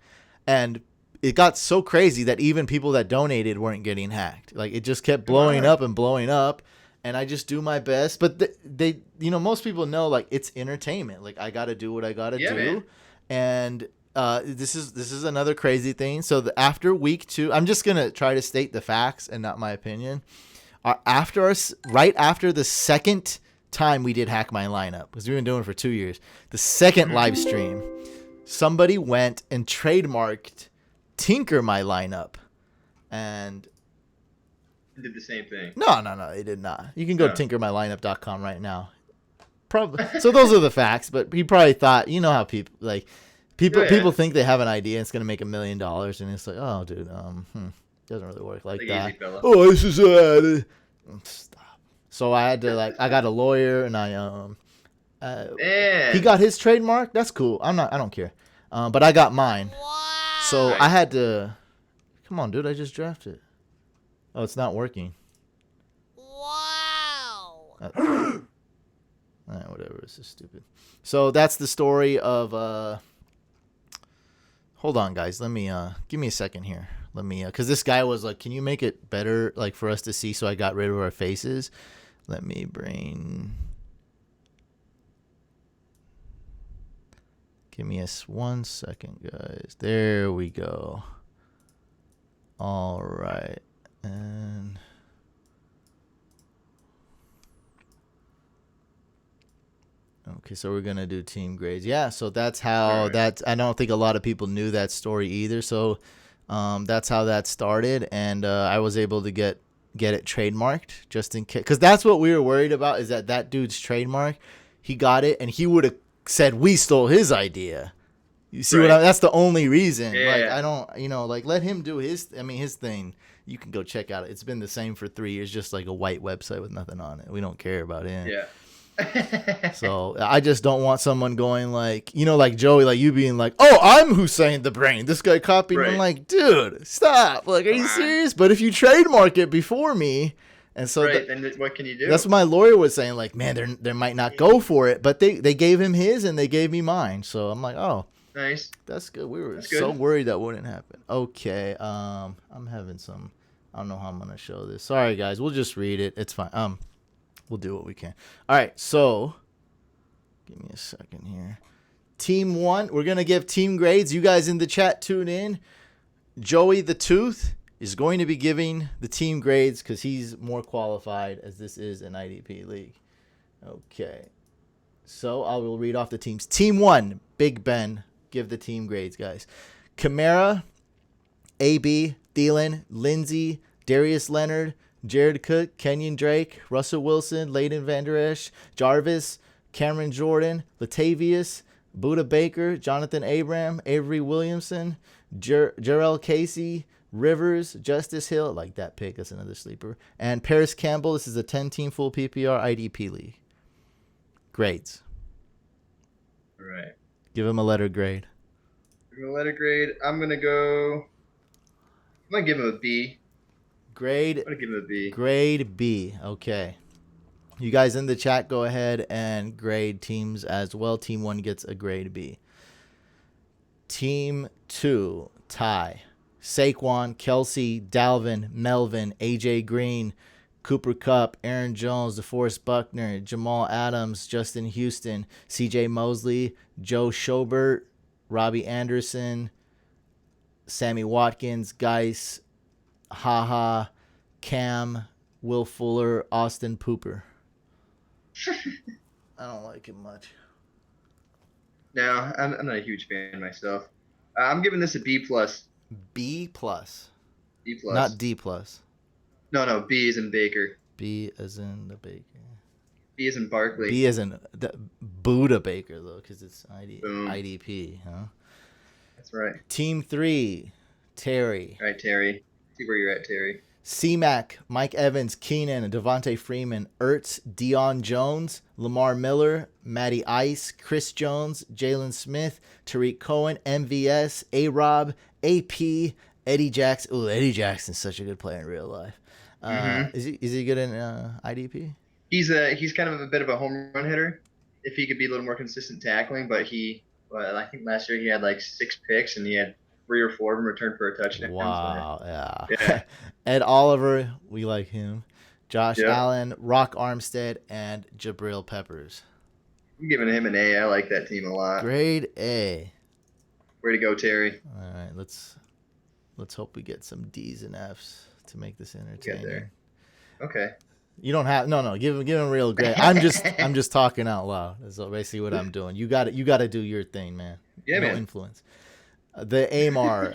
And it got so crazy that even people that donated weren't getting hacked. Like, it just kept blowing up and blowing up. And I just do my best. But they, you know, most people know, like, it's entertainment. Like, I got to do what I got to do. Man. And this is another crazy thing. So after week 2, I'm just going to try to state the facts and not my opinion. Right after the second time we did Hack My Lineup, because we've been doing it for 2 years, the second live stream, somebody went and trademarked Tinker My Lineup. And did the same thing. No, they did not. You can go to tinkermylineup.com right now. Probably. So those are the facts, but he probably thought, you know how people think they have an idea and it's going to make $1 million, and it's like, oh, dude, doesn't really work like that. Oh, this is stop. So I had to I got a lawyer, and he got his trademark. That's cool. I don't care. But I got mine. Wow. So I had to. Come on, dude. I just drafted. Oh, it's not working. Wow. Whatever. This is stupid. So that's the story of. Hold on, guys. Let me give me a second here. Let me because this guy was like, "Can you make it better, like, for us to see?" So I got rid of our faces. Let me bring. Give me 1 second, guys. There we go. All right, and. Okay, so we're gonna do team grades. Yeah, so that's how I don't think a lot of people knew that story either. So that's how that started, and I was able to get it trademarked just in case, because that's what we were worried about, is that dude's trademark. He got it, and he would have said we stole his idea. You see what that's the only reason. Yeah. Like, I don't, let him do his thing. You can go check out it. It's been the same for 3 years, just like a white website with nothing on it. We don't care about him. Yeah. So I just don't want someone going like Joey, like you being like, oh, I'm Hussein the Brain. This guy copied me. I'm like, dude, stop. Like, are you serious? But if you trademark it before me, and so then what can you do? That's what my lawyer was saying. Like, man, they might not go for it, but they gave him his and they gave me mine. So I'm like, oh, nice. That's good. We were so worried that wouldn't happen. Okay, I'm having some. I don't know how I'm gonna show this. Sorry, guys. We'll just read it. It's fine. We'll do what we can. All right, so give me a second here. Team 1, we're going to give team grades. You guys in the chat, tune in. Joey the Tooth is going to be giving the team grades because he's more qualified, as this is an IDP league. Okay, so I will read off the teams. Team 1, Big Ben. Give the team grades, guys. Kamara, AB, Thielen, Lindsey, Darius Leonard, Jared Cook, Kenyon Drake, Russell Wilson, Leighton Vander Esch, Jarvis, Cameron Jordan, Latavius, Buda Baker, Jonathan Abram, Avery Williamson, Jarrell Casey, Rivers, Justice Hill. I like that pick. That's another sleeper. And Paris Campbell. This is a 10-team full PPR IDP league. Grades. All right. Give him a letter grade. Give him a letter grade. I'm going to give him a B. Grade. I'm going to give him a B. Grade B. Okay. You guys in the chat, go ahead and grade teams as well. Team 1 gets a grade B. Team 2, Ty, Saquon, Kelsey, Dalvin, Melvin, AJ Green, Cooper Kupp, Aaron Jones, DeForest Buckner, Jamal Adams, Justin Houston, CJ Mosley, Joe Schobert, Robbie Anderson, Sammy Watkins, Geis, Haha, Cam, Will Fuller, Austin Pooper. I don't like him much. No, I'm not a huge fan myself. I'm giving this a B plus. B plus. B plus. Not D plus. No. B as in Baker. B as in the Baker. B as in Barkley. B as in the Buda Baker, though, because it's IDP, huh? That's right. Team 3, Terry. All right, Terry. See where you're at, Terry. C-Mac, Mike Evans, Keenan, Devontae Freeman, Ertz, Dion Jones, Lamar Miller, Matty Ice, Chris Jones, Jaylen Smith, Tariq Cohen, MVS, A-Rob, AP, Eddie Jackson. Ooh, Eddie Jackson's such a good player in real life. Is he good in IDP? He's kind of a bit of a home run hitter. If he could be a little more consistent tackling, but I think last year he had like 6 picks and he had 3 or 4 of them returned for a touchdown. Wow, So, yeah. Ed Oliver, we like him. Josh Yep. Allen, Rock Armstead, and Jabril Peppers. I'm giving him an A. I like that team a lot. Grade A. Way to go, Terry. All right, let's hope we get some D's and F's to make this Get entertaining. there. Okay. You don't have give him real grade. I'm just talking out loud. That's basically what I'm doing. You got to do your thing, man. Yeah, no man. influence. The AMAR,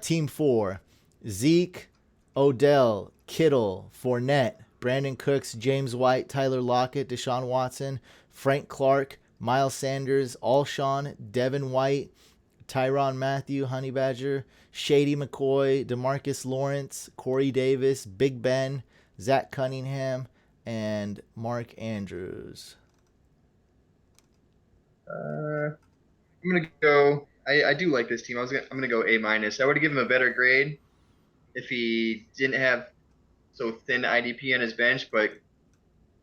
Team 4, Zeke, Odell, Kittle, Fournette, Brandon Cooks, James White, Tyler Lockett, Deshaun Watson, Frank Clark, Miles Sanders, Alshon, Devin White, Tyrann Mathieu, Honey Badger, Shady McCoy, DeMarcus Lawrence, Corey Davis, Big Ben, Zach Cunningham, and Mark Andrews. I'm gonna go. I do like this team. I'm gonna go A-. I would have given him a better grade if he didn't have so thin IDP on his bench, but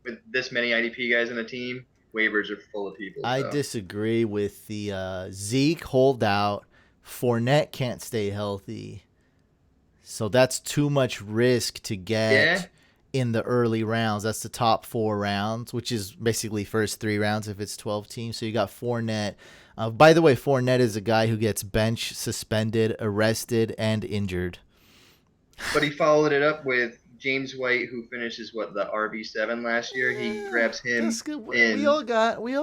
with this many IDP guys on the team, waivers are full of people. I disagree with the Zeke holdout. Fournette can't stay healthy, so that's too much risk to get in the early rounds. That's the top 4 rounds, which is basically first 3 rounds if it's 12 teams. So you got Fournette. By the way, Fournette is a guy who gets benched, suspended, arrested, and injured. But he followed it up with James White, who finishes the RB7 last year. He grabs him. That's good. We all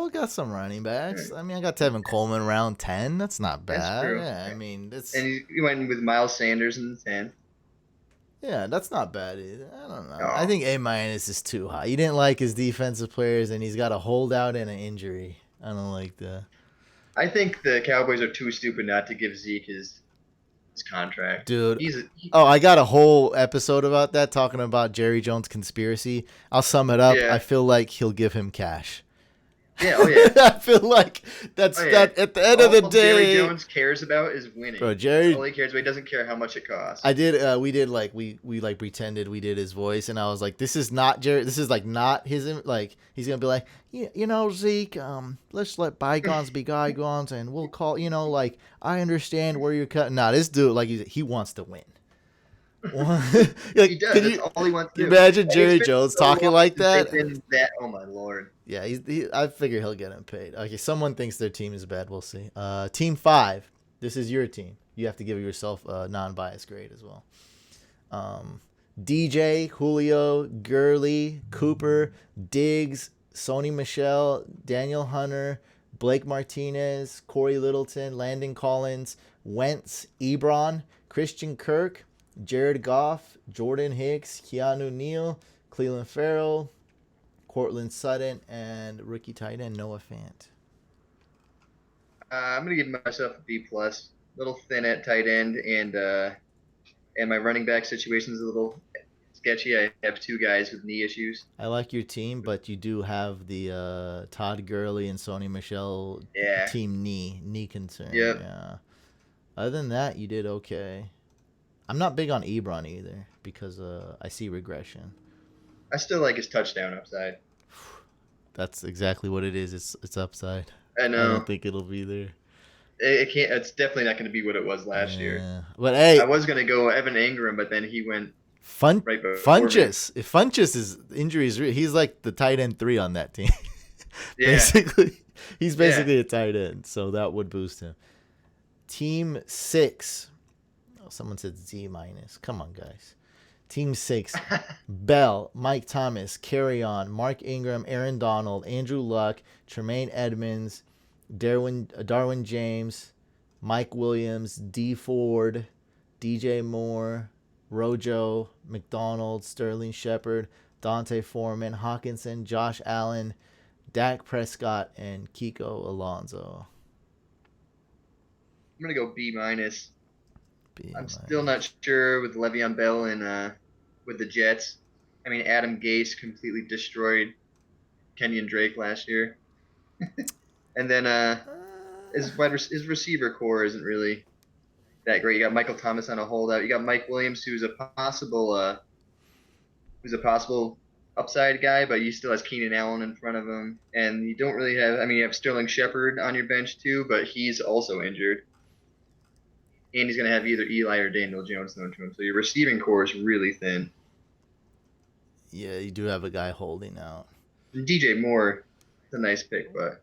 got some running backs. Right. I mean, I got Tevin Coleman round 10. That's not bad. That's true. Yeah, I mean, that's. And he went with Miles Sanders in the 10th. Yeah, that's not bad either. I don't know. No. I think A- is too high. You didn't like his defensive players, and he's got a holdout and an injury. I don't like that. I think the Cowboys are too stupid not to give Zeke his contract. Dude. I got a whole episode about that, talking about Jerry Jones conspiracy. I'll sum it up. Yeah. I feel like he'll give him cash. Yeah, oh yeah. I feel like that at the end of the day, Jerry Jones cares about is winning. Bro, That's all he cares about. He doesn't care how much it costs. We pretended we did his voice, and I was like, this is not Jerry. This is like not his. Like he's gonna be like, you know, Zeke. Let's let bygones be bygones, and we'll call. You know, like I understand where you're cutting. Nah, this dude, like he wants to win. Like, he does. That's all he wants to do. Imagine Jerry Jones talking like that. Oh my lord. Yeah, I figure he'll get him paid. Okay, someone thinks their team is bad. We'll see. Team 5. This is your team. You have to give yourself a non-biased grade as well. DJ, Julio, Gurley, Cooper, Diggs, Sony Michel, Daniel Hunter, Blake Martinez, Corey Littleton, Landon Collins, Wentz, Ebron, Christian Kirk, Jared Goff, Jordan Hicks, Keanu Neal, Cleveland Farrell, Cortland Sutton, and rookie tight end Noah Fant. I'm gonna give myself a B+. Little thin at tight end, and my running back situation is a little sketchy. I have 2 guys with knee issues. I like your team, but you do have the Todd Gurley and Sony Michel team knee concern. Yep. Yeah. Other than that, you did okay. I'm not big on Ebron either because I see regression. I still like his touchdown upside. That's exactly what it is. It's upside. I know. I don't think it'll be there. It can't. It's definitely not going to be what it was last year. But hey, I was going to go Evan Ingram, but then he went right before Funchess. If Funchess is injuries, he's like the tight end 3 on that team. Basically, he's basically a tight end, so that would boost him. Team 6. Oh, someone said Z-. Come on, guys. Team 6, Bell, Mike Thomas, Carry-On, Mark Ingram, Aaron Donald, Andrew Luck, Tremaine Edmonds, Darwin James, Mike Williams, D. Ford, DJ Moore, Rojo, McDonald, Sterling Shepard, Dante Foreman, Hawkinson, Josh Allen, Dak Prescott, and Kiko Alonso. I'm going to go B-. I'm still not sure with Le'Veon Bell and with the Jets. I mean, Adam Gase completely destroyed Kenyon Drake last year. And then his receiver core isn't really that great. You got Michael Thomas on a holdout. You got Mike Williams, who's a possible upside guy, but he still has Keenan Allen in front of him. And you don't really have. I mean, you have Sterling Shepard on your bench too, but he's also injured. And he's going to have either Eli or Daniel Jones thrown to him. So your receiving core is really thin. Yeah, you do have a guy holding out. And DJ Moore, it's a nice pick, but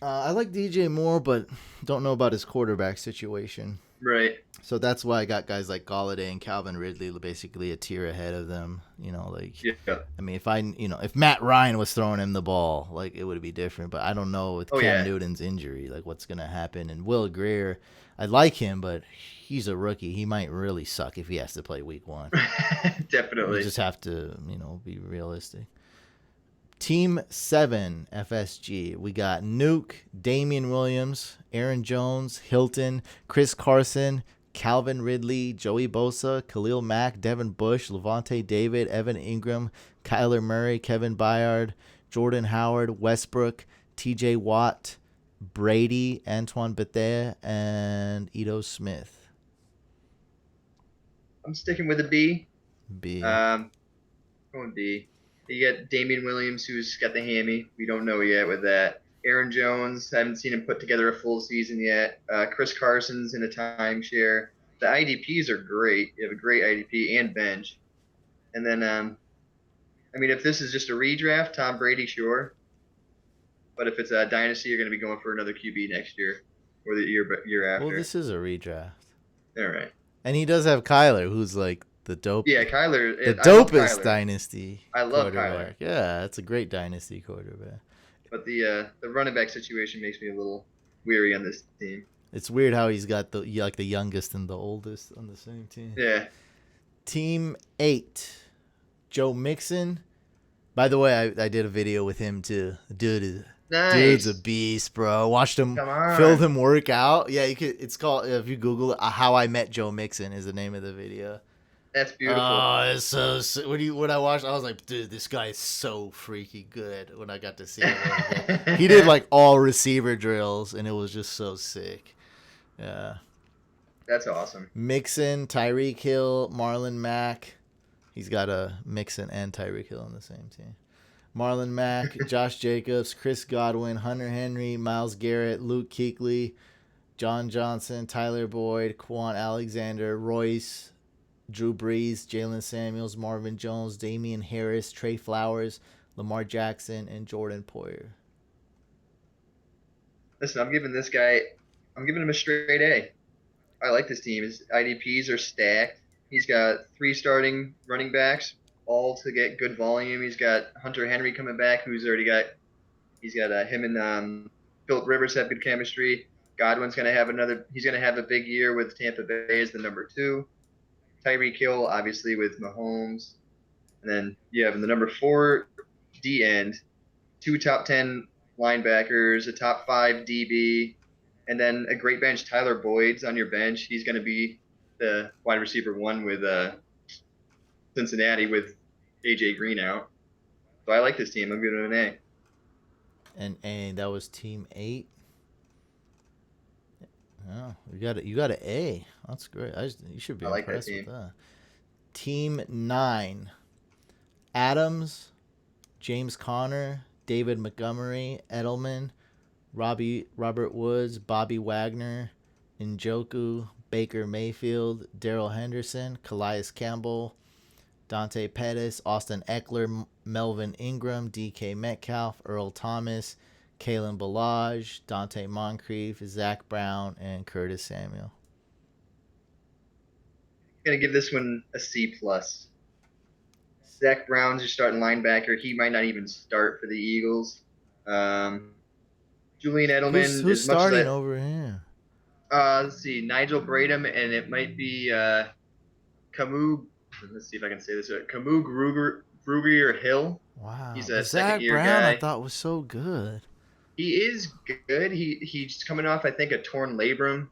I like DJ Moore, but don't know about his quarterback situation. right. So that's why I got guys like Galladay and Calvin Ridley basically a tier ahead of them. You know, like, Yeah. I mean, if Matt Ryan was throwing him the ball, like, it would be different. But I don't know with Cam Newton's injury, like, what's going to happen. And Will Greer, I like him, but he's a rookie. He might really suck if he has to play week 1. Definitely. You just have to, be realistic. Team 7 FSG. We got Nuke, Damian Williams, Aaron Jones, Hilton, Chris Carson, Calvin Ridley, Joey Bosa, Khalil Mack, Devin Bush, Levante David, Evan Ingram, Kyler Murray, Kevin Byard, Jordan Howard, Westbrook, TJ Watt, Brady, Antoine Bethea, and Ito Smith. I'm sticking with a B. B. Going B. You got Damian Williams, who's got the hammy. We don't know yet with that. Aaron Jones, haven't seen him put together a full season yet. Chris Carson's in a timeshare. The IDPs are great. You have a great IDP and bench. And then, if this is just a redraft, Tom Brady, sure. But if it's a dynasty, you're going to be going for another QB next year or the year after. Well, this is a redraft. All right. And he does have Kyler, who's like the dope. Yeah, Kyler. The dopest dynasty. I love Kyler. Yeah, that's a great dynasty quarterback. But the running back situation makes me a little weary on this team. It's weird how he's got the youngest and the oldest on the same team. Yeah. Team 8, Joe Mixon. By the way, I did a video with him too. Dude's a beast, bro. Watched him, filmed him work out. Yeah, you could. It's called, if you Google it, "How I Met Joe Mixon" is the name of the video. That's beautiful. Oh, it's so when I watched, I was like, dude, this guy is so freaky good. When I got to see him, he did like all receiver drills, and it was just so sick. Yeah, that's awesome. Mixon, Tyreek Hill, Marlon Mack. He's got a Mixon and Tyreek Hill on the same team. Marlon Mack, Josh Jacobs, Chris Godwin, Hunter Henry, Myles Garrett, Luke Kuechly, John Johnson, Tyler Boyd, Quan Alexander, Royce, Drew Brees, Jalen Samuels, Marvin Jones, Damian Harris, Trey Flowers, Lamar Jackson, and Jordan Poyer. Listen, I'm giving him a straight A. I like this team. His IDPs are stacked. He's got 3 starting running backs, all to get good volume. He's got Hunter Henry coming back, he's got him and Philip Rivers have good chemistry. Godwin's going to have a big year with Tampa Bay as the number 2. Tyreek Hill, obviously, with Mahomes. And then you have in the number 4 D end, 2 top 10 linebackers, a top 5 DB, and then a great bench. Tyler Boyd's on your bench. He's going to be the wide receiver 1 with Cincinnati with AJ Green out. So I like this team. I'm giving it an A. And that was team 8. Oh, you got an A. That's great. You should be impressed with that. Team 9, Adams, James Conner, David Montgomery, Edelman, Robert Woods, Bobby Wagner, Njoku, Baker Mayfield, Darrell Henderson, Calais Campbell, Dante Pettis, Austin Eckler, Melvin Ingram, DK Metcalf, Earl Thomas, Kalen Ballage, Dante Moncrief, Zach Brown, and Curtis Samuel. I'm going to give this one a C+. Zach Brown's your starting linebacker. He might not even start for the Eagles. Julian Edelman. Who's starting over here? Let's see. Nigel Bradham, and it might be Camus. Let's see if I can say this right. Camus Grugier Hill. Wow. He's a Zach second-year Brown, guy. I thought was so good. He is good. He's coming off, I think, a torn labrum.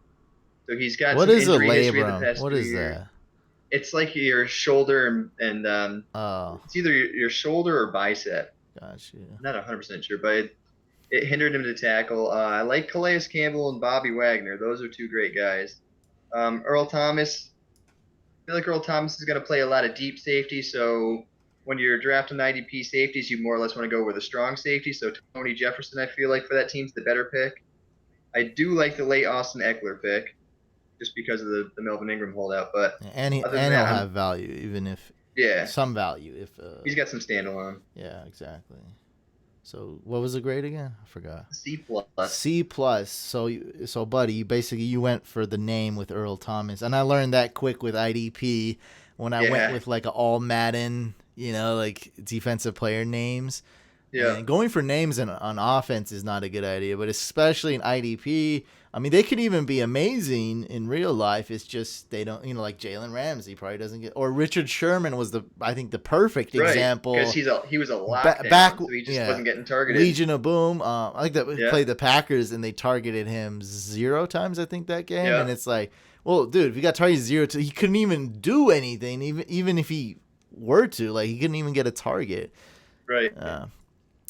So he's got What some is a injury history the labrum? past What 2 is years. that? It's like your shoulder and Oh, it's either your shoulder or bicep. gotcha. I'm not 100% sure, but it hindered him to tackle. I like Calais Campbell and Bobby Wagner. Those are two great guys. Earl Thomas. I feel like Earl Thomas is going to play a lot of deep safety, so when you're drafting IDP safeties, you more or less want to go with a strong safety. So Tony Jefferson, I feel like for that team's the better pick. I do like the late Austin Eckler pick, just because of the Melvin Ingram holdout. But And other than he'll that, have value, even if yeah, some value. If he's got some standalone. yeah, exactly. So what was the grade again? I forgot. C plus. C plus. So buddy, you went for the name with Earl Thomas, and I learned that quick with IDP when I went with like an all Madden, like defensive player names. Yeah. And going for names on offense is not a good idea, but especially in IDP. I mean, they could even be amazing in real life. It's just they don't, like Jaylen Ramsey probably doesn't get, or Richard Sherman was I think the perfect example. Because he was a lockdown, so he just wasn't getting targeted. Legion of Boom. I think that played the Packers and they targeted him 0 times. I think that game, and it's like, well, dude, if he got targeted 0 he couldn't even do anything. Even if he were to, like, he couldn't even get a target. Right.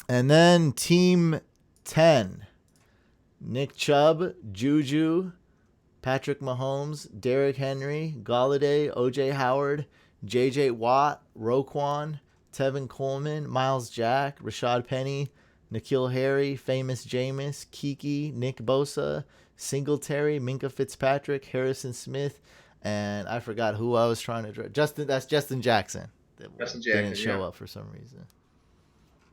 And then Team 10. Nick Chubb, Juju, Patrick Mahomes, Derrick Henry, Golladay, O.J. Howard, J.J. Watt, Roquan, Tevin Coleman, Miles Jack, Rashad Penny, N'Keal Harry, Famous Jameis, Kiki, Nick Bosa, Singletary, Minka Fitzpatrick, Harrison Smith, and I forgot who I was trying to draw. That's Justin Jackson. Justin Jackson didn't show up for some reason.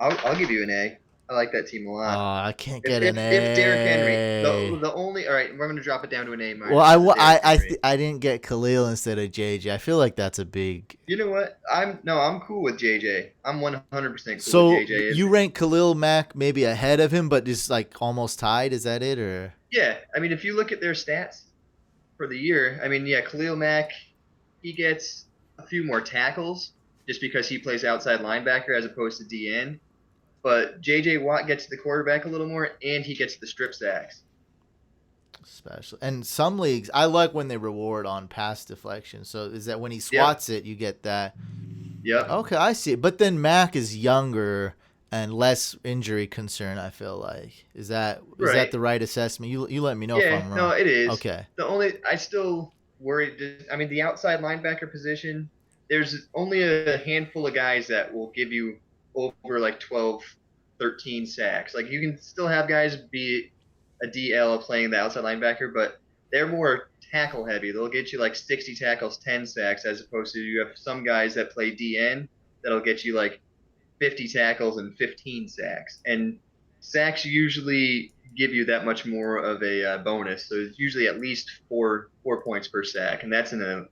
I'll give you an A. I like that team a lot. Oh, I can't get an A. If Derrick Henry, the only, all right, we're going to drop it down to an A minus. Well, I didn't get Khalil instead of JJ. I feel like that's a big. You know what? I'm cool with JJ. I'm 100% cool with JJ. So you rank Khalil Mac maybe ahead of him, but just like almost tied. Is that it, or? Yeah, I mean, if you look at their stats for the year, I mean, yeah, Khalil Mac, he gets a few more tackles just because he plays outside linebacker as opposed to DN. But J.J. Watt gets the quarterback a little more, and he gets the strip sacks. Special. And some leagues, I like when they reward on pass deflection. So is that when he swats it, you get that? Yep. Okay, I see it. But then Mac is younger and less injury concern, I feel like. Is that the right assessment? You let me know if I'm wrong. No, it is. Okay. I still worry. I mean, the outside linebacker position, there's only a handful of guys that will give you over like 12, 13 sacks. Like, you can still have guys be a DL playing the outside linebacker, but they're more tackle heavy. They'll get you like 60 tackles, 10 sacks, as opposed to you have some guys that play DN that'll get you like 50 tackles and 15 sacks. And sacks usually give you that much more of a bonus. So it's usually at least 4 points per sack, and that's in a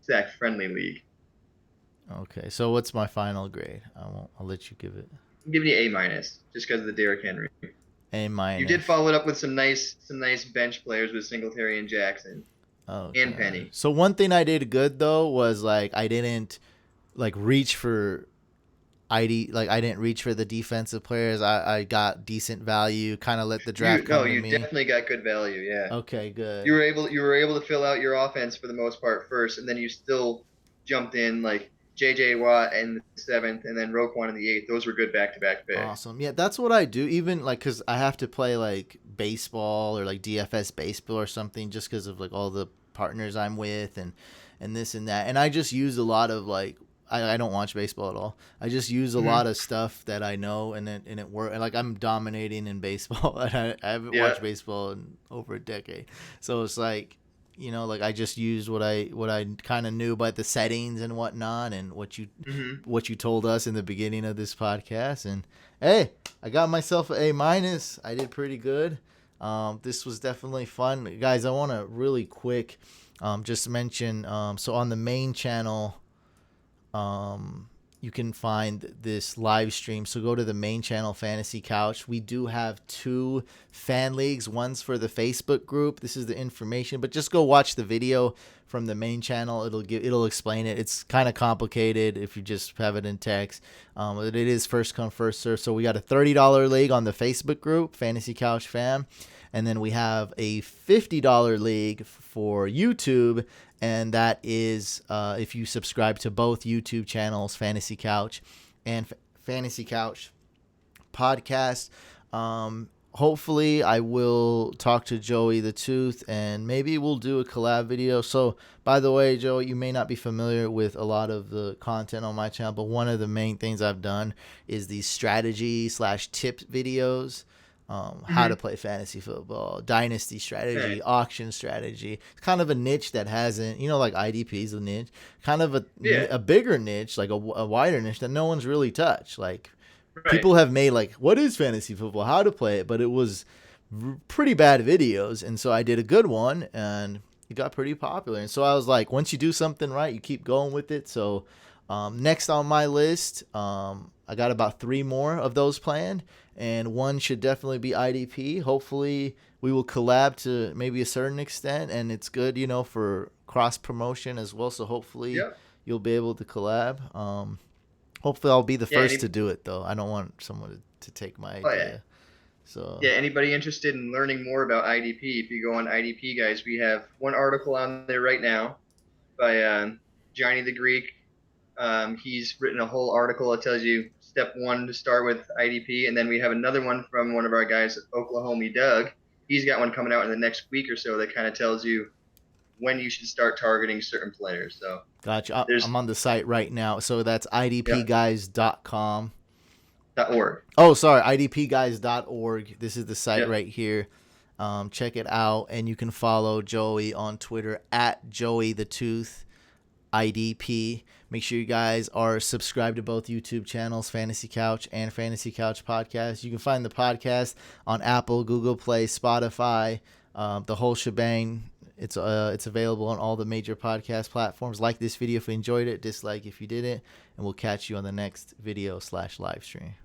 sack-friendly league. Okay, so what's my final grade? I'll let you give it. I'm giving you A minus just because of the Derrick Henry. A minus. You did follow it up with some nice bench players with Singletary and Jackson. And Penny. So one thing I did good though was like I didn't like reach for I didn't reach for the defensive players. I got decent value. Kind of let the draft come to me. No, you definitely got good value. Yeah. Okay, good. You were able to fill out your offense for the most part first, and then you still jumped in like J.J. Watt in the 7th, and then Roquan in the 8th. Those were good back-to-back picks. Awesome. Yeah, that's what I do. Even like because I have to play like baseball or like DFS baseball or something, just because of like all the partners I'm with and this and that. And I just use a lot of like I don't watch baseball at all. I just use a lot of stuff that I know, and it works. And like I'm dominating in baseball, and I haven't watched baseball in over a decade. So it's like, like I just used what I kind of knew about the settings and whatnot, and what you told us in the beginning of this podcast. And hey, I got myself an A minus. I did pretty good. This was definitely fun, guys. I want to really quick just mention. So on the main channel, you can find this live stream. So go to the main channel, Fantasy Couch. We do have 2 fan leagues. One's for the Facebook group. This is the information, but just go watch the video from the main channel. It'll explain it. It's kind of complicated if you just have it in text. It is first come, first serve. So we got a $30 league on the Facebook group, Fantasy Couch Fam. And then we have a $50 league for YouTube, and that is if you subscribe to both YouTube channels, Fantasy Couch and Fantasy Couch Podcast. Hopefully I will talk to Joey the Tooth, and maybe we'll do a collab video. So, by the way, Joey, you may not be familiar with a lot of the content on my channel, but one of the main things I've done is these strategy/tip videos. How to play fantasy football, dynasty strategy, auction strategy. It's kind of a niche that hasn't, like IDP is a niche, kind of a bigger niche, like a wider niche that no one's really touched. Like, people have made like, what is fantasy football, how to play it, but it was pretty bad videos. And so I did a good one, and it got pretty popular. And so I was like, once you do something right, you keep going with it. So next on my list, I got about 3 more of those planned, and one should definitely be IDP. Hopefully we will collab to maybe a certain extent, and it's good, for cross promotion as well. So hopefully you'll be able to collab. Hopefully I'll be the first to do it, though. I don't want someone to take my idea. So anybody interested in learning more about IDP, if you go on IDP, guys, we have one article on there right now by Johnny the Greek. He's written a whole article that tells you step 1 to start with IDP, and then we have another one from one of our guys, Oklahoma Doug. He's got one coming out in the next week or so that kind of tells you when you should start targeting certain players. So gotcha. I'm on the site right now. So that's idpguys.com. .org. Oh, sorry, idpguys.org. This is the site right here. Check it out, and you can follow Joey on Twitter at Joey the Tooth IDP. Make sure you guys are subscribed to both YouTube channels, Fantasy Couch and Fantasy Couch Podcast. You can find the podcast on Apple, Google Play, Spotify, the whole shebang. It's available on all the major podcast platforms. Like this video if you enjoyed it, dislike if you didn't, and we'll catch you on the next video /live stream.